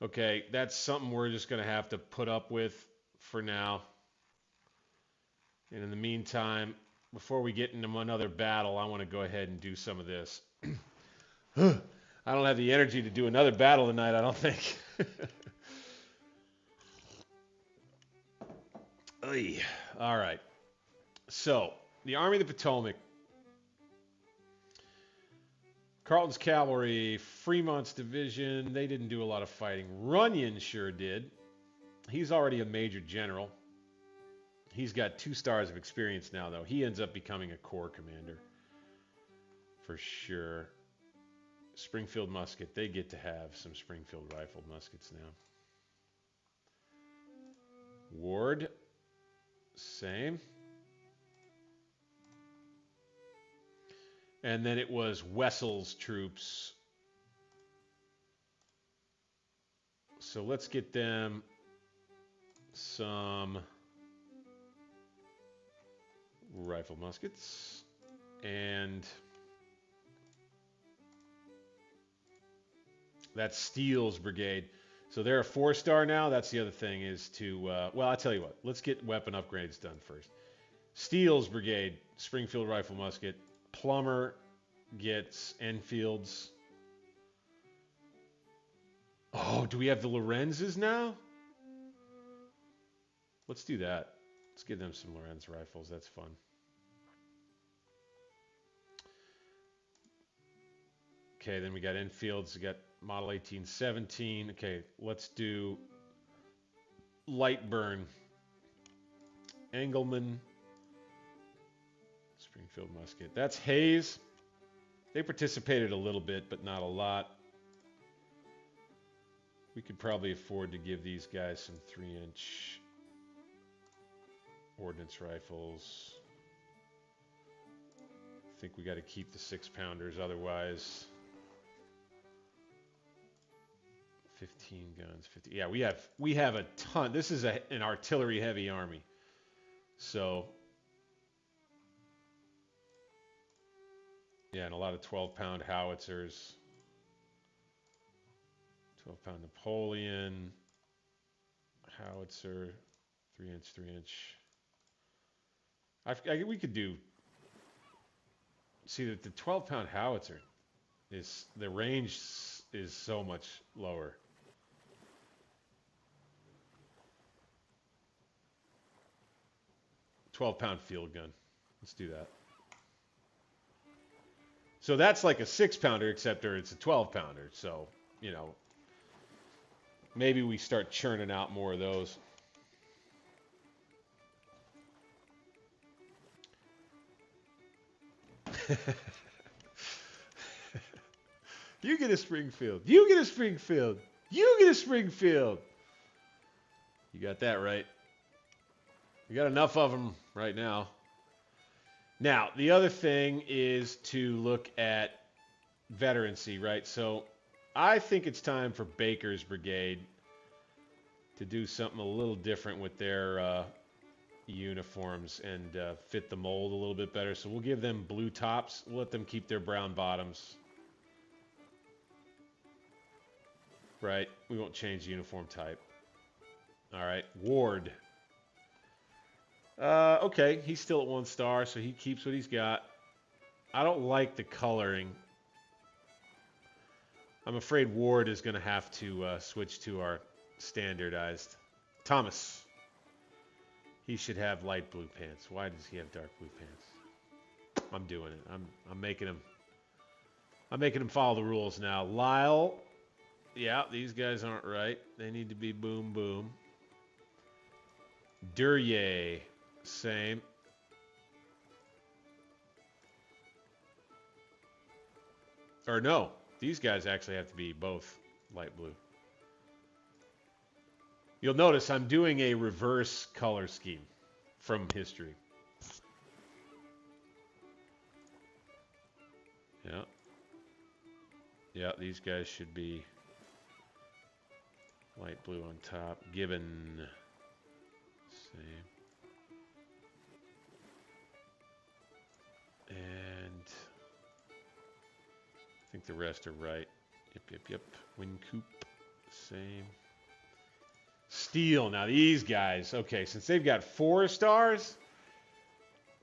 Okay, that's something we're just going to have to put up with for now. And in the meantime, before we get into another battle, I want to go ahead and do some of this. I don't have the energy to do another battle tonight, I don't think. Oy. All right. So, the Army of the Potomac, Carleton's cavalry, Fremont's division, they didn't do a lot of fighting. Runyon sure did. He's already a major general. He's got 2 stars of experience now, though. He ends up becoming a corps commander. For sure. Springfield musket. They get to have some Springfield rifled muskets now. Ward. Same. And then it was Wessel's troops. So let's get them some rifle muskets. And that's Steele's brigade. So they're a 4-star now. That's the other thing is to, well, I'll tell you what. Let's get weapon upgrades done first. Steele's brigade, Springfield rifle musket. Plummer gets Enfield's. Oh, do we have the Lorenzes now? Let's do that. Let's give them some Lorenz rifles. That's fun. Okay, then we got Enfields. We got Model 1817. Okay, let's do Lightburn. Engelman. Springfield musket. That's Hayes. They participated a little bit, but not a lot. We could probably afford to give these guys some 3-inch ordnance rifles. I think we got to keep the 6-pounders, otherwise 15 guns, 50. Yeah, we have a ton. This is an artillery heavy army. So yeah, and a lot of 12-pound howitzers. 12-pound Napoleon howitzer, 3-inch. We could do. See that the 12-pound howitzer is the range is so much lower. £12-pound field gun. Let's do that. So that's like a 6-pounder, except it's a 12-pounder. So, you know, maybe we start churning out more of those. You get a Springfield. You get a Springfield. You get a Springfield. You got that right. We got enough of them right now. Now, the other thing is to look at veterancy, right? So I think it's time for Baker's Brigade to do something a little different with their uniforms and fit the mold a little bit better. So we'll give them blue tops. We'll let them keep their brown bottoms. Right? We won't change the uniform type. All right. Ward. Okay, he's still at 1 star, so he keeps what he's got. I don't like the coloring. I'm afraid Ward is going to have to switch to our standardized. Thomas. He should have light blue pants. Why does he have dark blue pants? I'm doing it. I'm making him follow the rules now. Lyle. Yeah, these guys aren't right. They need to be boom boom. Duryea. Same. Or no, these guys actually have to be both light blue. You'll notice I'm doing a reverse color scheme from history. Yeah. Yeah, these guys should be light blue on top. Gibbon. Same. And I think the rest are right. Yep. Wincoop. Same. Steel. Now these guys, okay, since they've got 4 stars,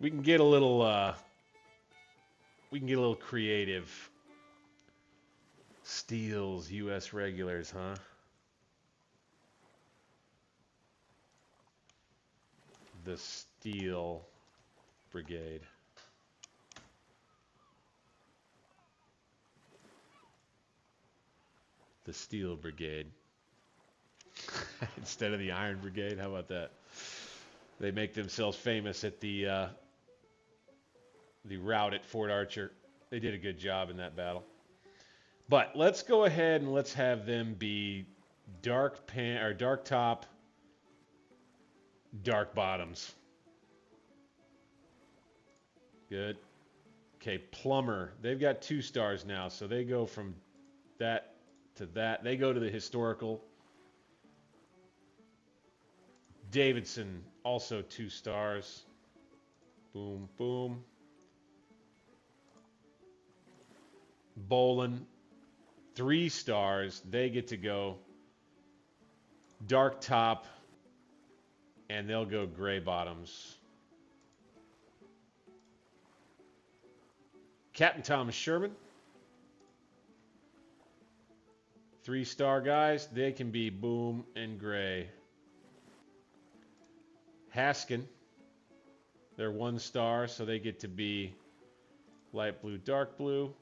we can get a little creative. Steels, U.S. regulars, huh? The Steel Brigade. The Steel Brigade. Instead of the Iron Brigade, how about that? They make themselves famous at the rout at Fort Archer. They did a good job in that battle. But let's go ahead and let's have them be dark top, dark bottoms. Good. Okay, Plumber. They've got 2 stars now, so they go from that to that. They go to the historical. Davidson, also 2 stars. Boom, boom. Bolin, 3 stars. They get to go dark top, and they'll go gray bottoms. Captain Thomas Sherman, 3-star guys. They can be boom and gray. Haskin, they're 1 star, so they get to be light blue, dark blue.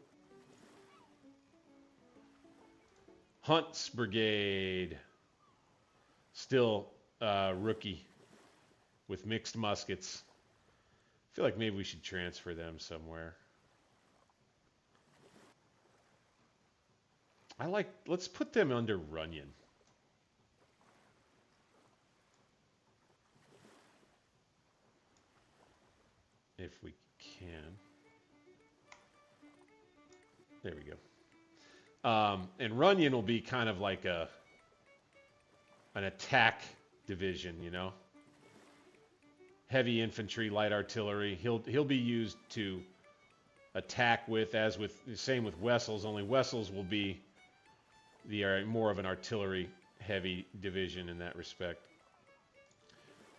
Hunt's Brigade, still rookie with mixed muskets. I feel like maybe we should transfer them somewhere. Let's put them under Runyon. If we can. There we go. And Runyon will be kind of like an attack division, you know. Heavy infantry, light artillery. He'll be used to attack with, as with same with Wessels. Only Wessels will be the more of an artillery heavy division in that respect.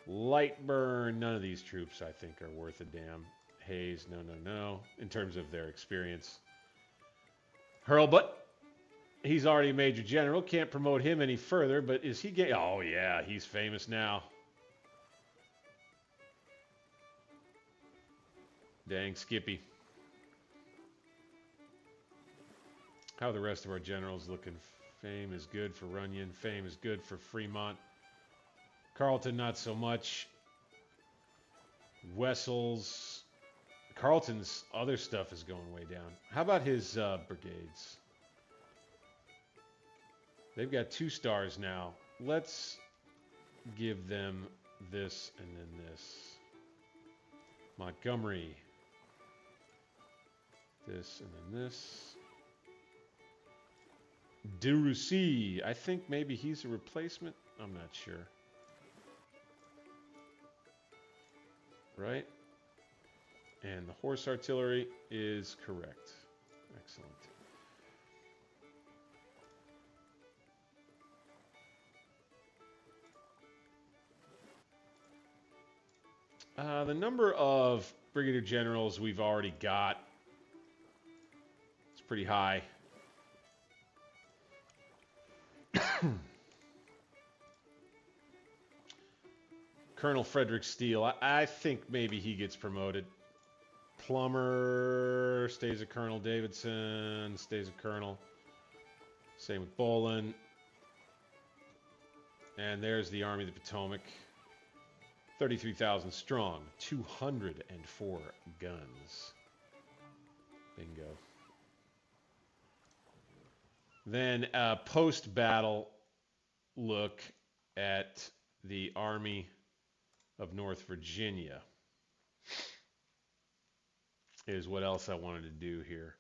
Lightburn, none of these troops I think are worth a damn. Hayes, no, in terms of their experience. Hurlbut, he's already a major general. Can't promote him any further, but is he getting... Oh, yeah, he's famous now. Dang, Skippy. How are the rest of our generals looking? Fame is good for Runyon. Fame is good for Fremont. Carleton, not so much. Wessels. Carleton's other stuff is going way down. How about his brigades? They've got 2 stars now. Let's give them this and then this. Montgomery. This and then this. DeRussy. I think maybe he's a replacement. I'm not sure. Right? And the horse artillery is correct. Excellent. The number of brigadier generals we've already got is pretty high. Colonel Frederick Steele, I think maybe he gets promoted. Plummer stays a colonel. Davidson stays a colonel. Same with Bolin. And there's the Army of the Potomac. 33,000 strong. 204 guns. Bingo. Then a post-battle look at the Army of North Virginia is what else I wanted to do here.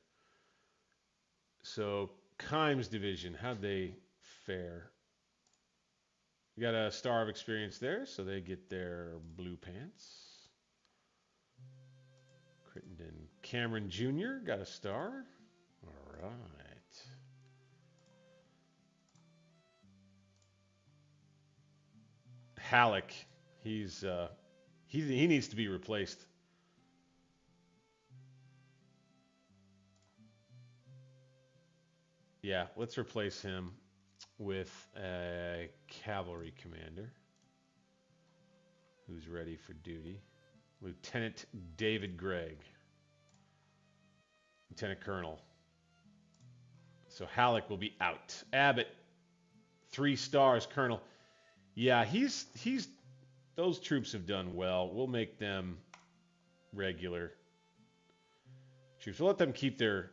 So Kimes Division, how'd they fare? We got a star of experience there, so they get their blue pants. Crittenden Cameron Jr. got a star. All right. Halleck, he needs to be replaced. Yeah, let's replace him with a cavalry commander who's ready for duty. Lieutenant David Gregg. Lieutenant Colonel. So Halleck will be out. Abbott, 3 stars, Colonel. Yeah, those troops have done well. We'll make them regular troops. We'll let them keep their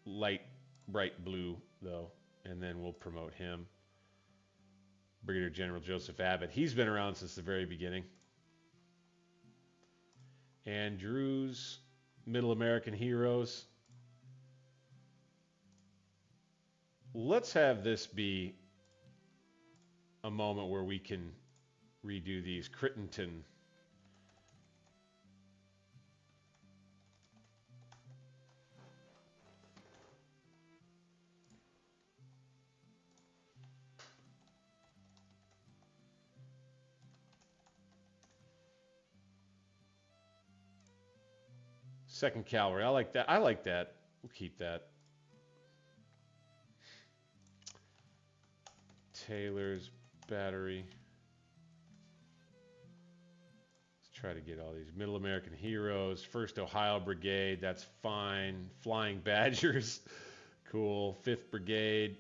light, bright blue, though, and then we'll promote him. Brigadier General Joseph Abbott. He's been around since the very beginning. Andrews, Middle American Heroes. Let's have this be a moment where we can redo these. Crittenton. Second Cavalry. I like that. I like that. We'll keep that. Taylor's Battery. Let's try to get all these. Middle American Heroes. 1st Ohio Brigade. That's fine. Flying Badgers. Cool. 5th Brigade.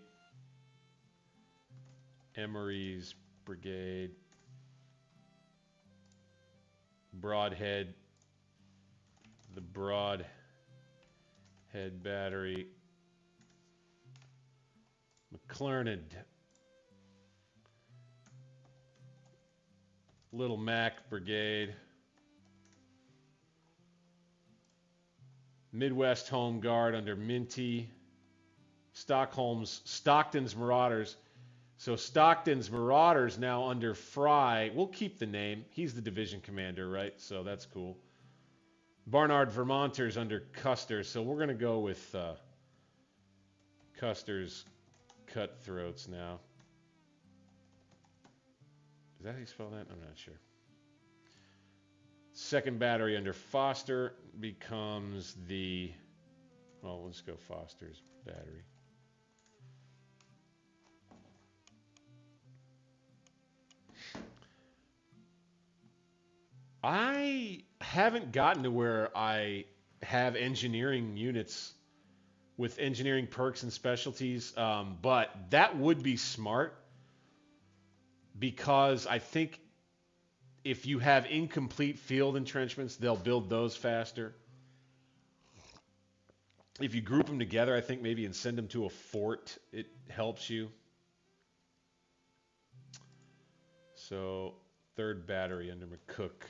Emery's Brigade. Broadhead. The Broadhead Battery. McClernand. Little Mac Brigade. Midwest Home Guard under Minty. Stockton's Marauders. So Stockton's Marauders now under Fry. We'll keep the name. He's the division commander, right? So that's cool. Barnard Vermonters under Custer. So we're going to go with Custer's Cutthroats now. Is that how you spell that? I'm not sure. 2nd Battery under Foster becomes the... Well, let's go Foster's Battery. I haven't gotten to where I have engineering units with engineering perks and specialties, but that would be smart because I think if you have incomplete field entrenchments, they'll build those faster. If you group them together, I think maybe and send them to a fort, it helps you. So 3rd Battery under McCook.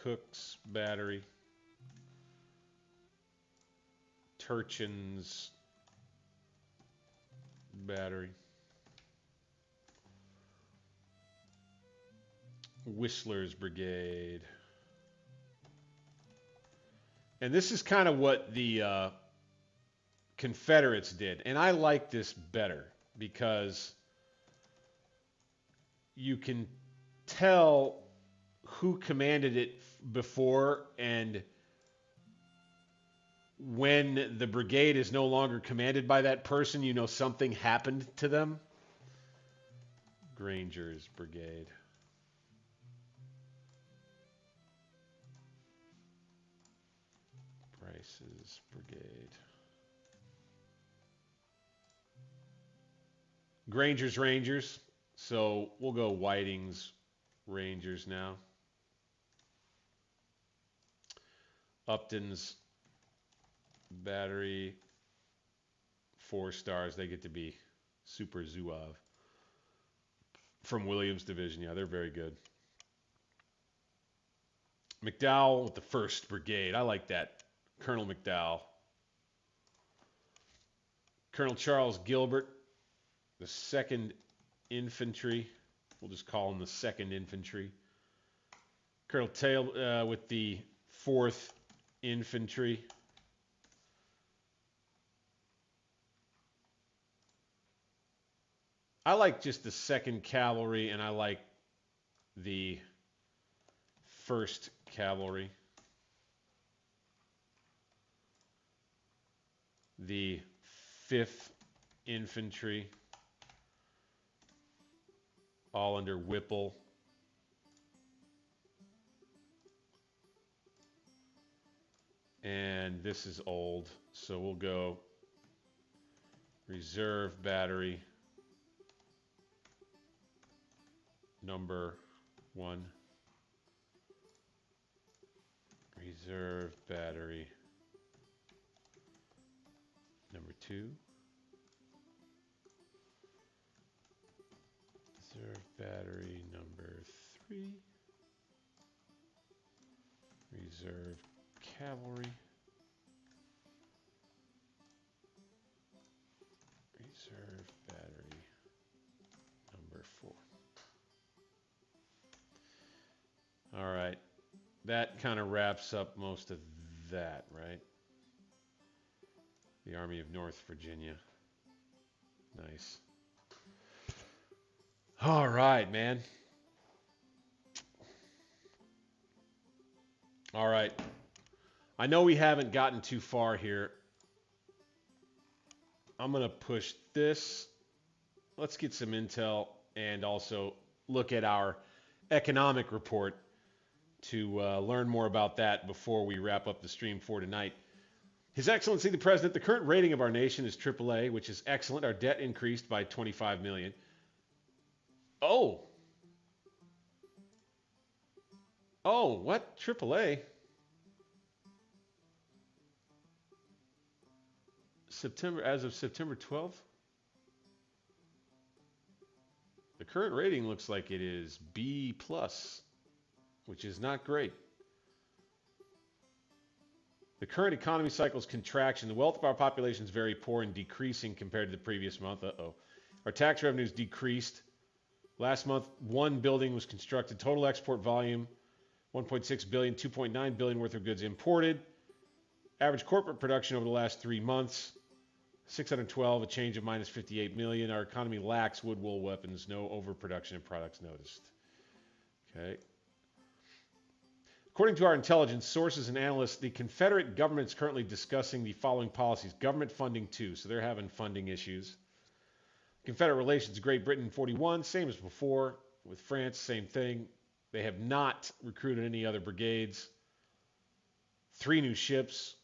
McCook's Battery. Turchin's Battery. Whistler's Brigade. And this is kind of what the Confederates did. And I like this better because you can tell who commanded it before, and when the brigade is no longer commanded by that person, you know something happened to them. Granger's Brigade. Bryce's Brigade. Granger's Rangers. So we'll go Whiting's Rangers now. Upton's Battery. 4 stars. They get to be Super Zouave. From Williams Division. Yeah, they're very good. McDowell with the 1st Brigade. I like that. Colonel McDowell. Colonel Charles Gilbert, the 2nd Infantry. We'll just call him the 2nd Infantry. Colonel Taylor with the 4th Infantry. I like just the 2nd Cavalry, and I like the 1st Cavalry. The 5th Infantry, all under Whipple. And this is old, so we'll go Reserve Battery number 1. Reserve Battery number 2. Reserve Battery number 3. Reserve Cavalry. Reserve Battery number 4. All right. That kind of wraps up most of that, right? The Army of North Virginia. Nice. All right, man. All right. I know we haven't gotten too far here. I'm going to push this. Let's get some intel and also look at our economic report to learn more about that before we wrap up the stream for tonight. His Excellency the President, the current rating of our nation is AAA, which is excellent. Our debt increased by $25 million. Oh. Oh, what? AAA? As of September 12th? The current rating looks like it is B+, which is not great. The current economy cycle's contraction. The wealth of our population is very poor and decreasing compared to the previous month. Uh-oh. Our tax revenues decreased. Last month, 1 building was constructed. Total export volume, 1.6 billion, 2.9 billion worth of goods imported. Average corporate production over the last 3 months, 612, a change of minus 58 million. Our economy lacks wood, wool, weapons, no overproduction of products noticed. Okay. According to our intelligence sources and analysts, the Confederate government is currently discussing the following policies. Government funding too, so they're having funding issues. Confederate relations, Great Britain 41, same as before. With France, same thing. They have not recruited any other brigades. 3 new ships.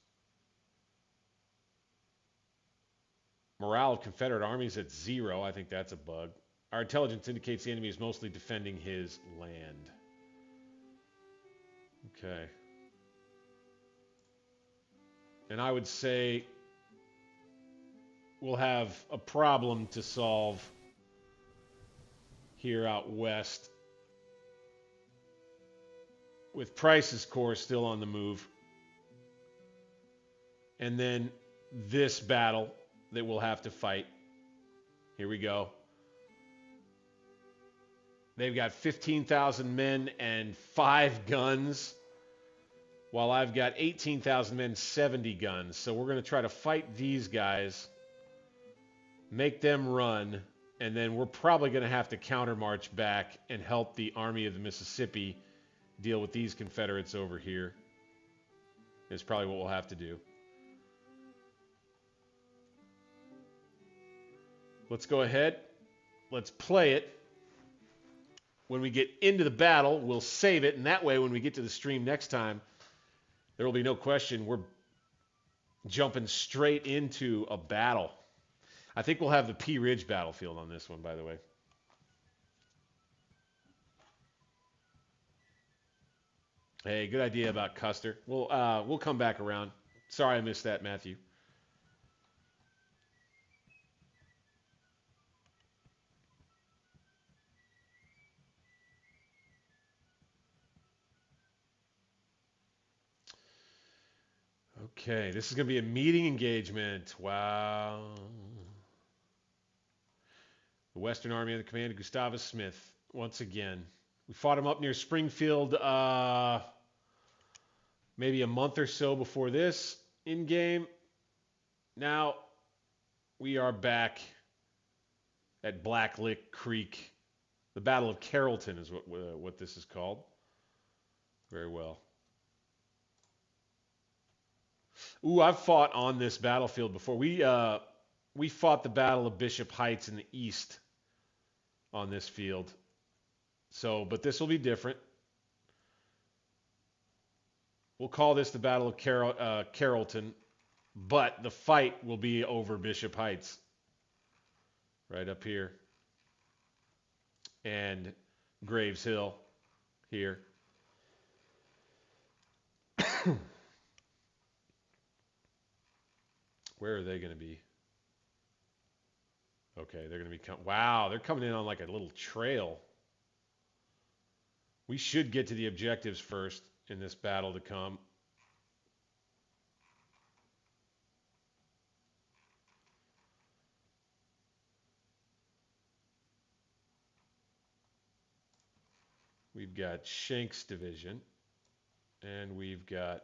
Morale of Confederate armies at 0. I think that's a bug. Our intelligence indicates the enemy is mostly defending his land. Okay. And I would say we'll have a problem to solve here out west with Price's Corps still on the move. And then this battle that we'll have to fight. Here we go. They've got 15,000 men and 5 guns, while I've got 18,000 men, 70 guns. So we're going to try to fight these guys, make them run, and then we're probably going to have to countermarch back and help the Army of the Mississippi deal with these Confederates over here. Is probably what we'll have to do. Let's go ahead. Let's play it. When we get into the battle, we'll save it, and that way when we get to the stream next time, there will be no question we're jumping straight into a battle. I think we'll have the Pea Ridge battlefield on this one, by the way. Hey, good idea about Custer. We'll come back around. Sorry I missed that, Matthew. Okay, this is going to be a meeting engagement. Wow. The Western Army under the command of Gustavus Smith, once again. We fought him up near Springfield maybe a month or so before this in-game. Now we are back at Blacklick Creek. The Battle of Carrollton is what this is called. Very well. Ooh, I've fought on this battlefield before. We fought the Battle of Bishop Heights in the east on this field. So, but this will be different. We'll call this the Battle of Carrollton, but the fight will be over Bishop Heights. Right up here. And Graves Hill here. Where are they going to be? Okay, they're going to be wow, they're coming in on like a little trail. We should get to the objectives first in this battle to come. We've got Shank's division, and we've got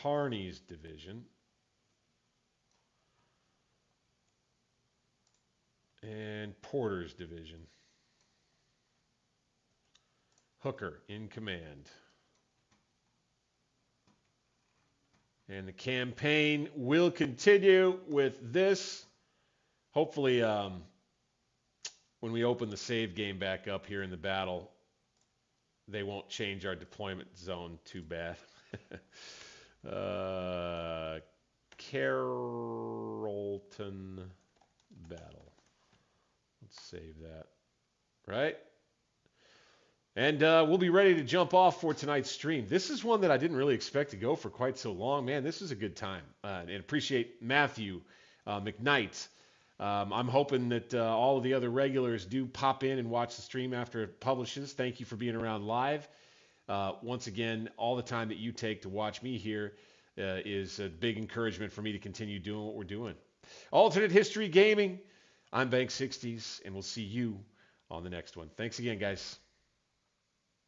Harney's division, and Porter's division. Hooker in command. And the campaign will continue with this. Hopefully, when we open the save game back up here in the battle, they won't change our deployment zone too bad. Carrollton battle. Let's save that. Right? And we'll be ready to jump off for tonight's stream. This is one that I didn't really expect to go for quite so long. Man, this is a good time. And appreciate Matthew McKnight. I'm hoping that all of the other regulars do pop in and watch the stream after it publishes. Thank you for being around live. Once again, all the time that you take to watch me here is a big encouragement for me to continue doing what we're doing. Alternate History Gaming. I'm Bank 60s, and we'll see you on the next one. Thanks again, guys.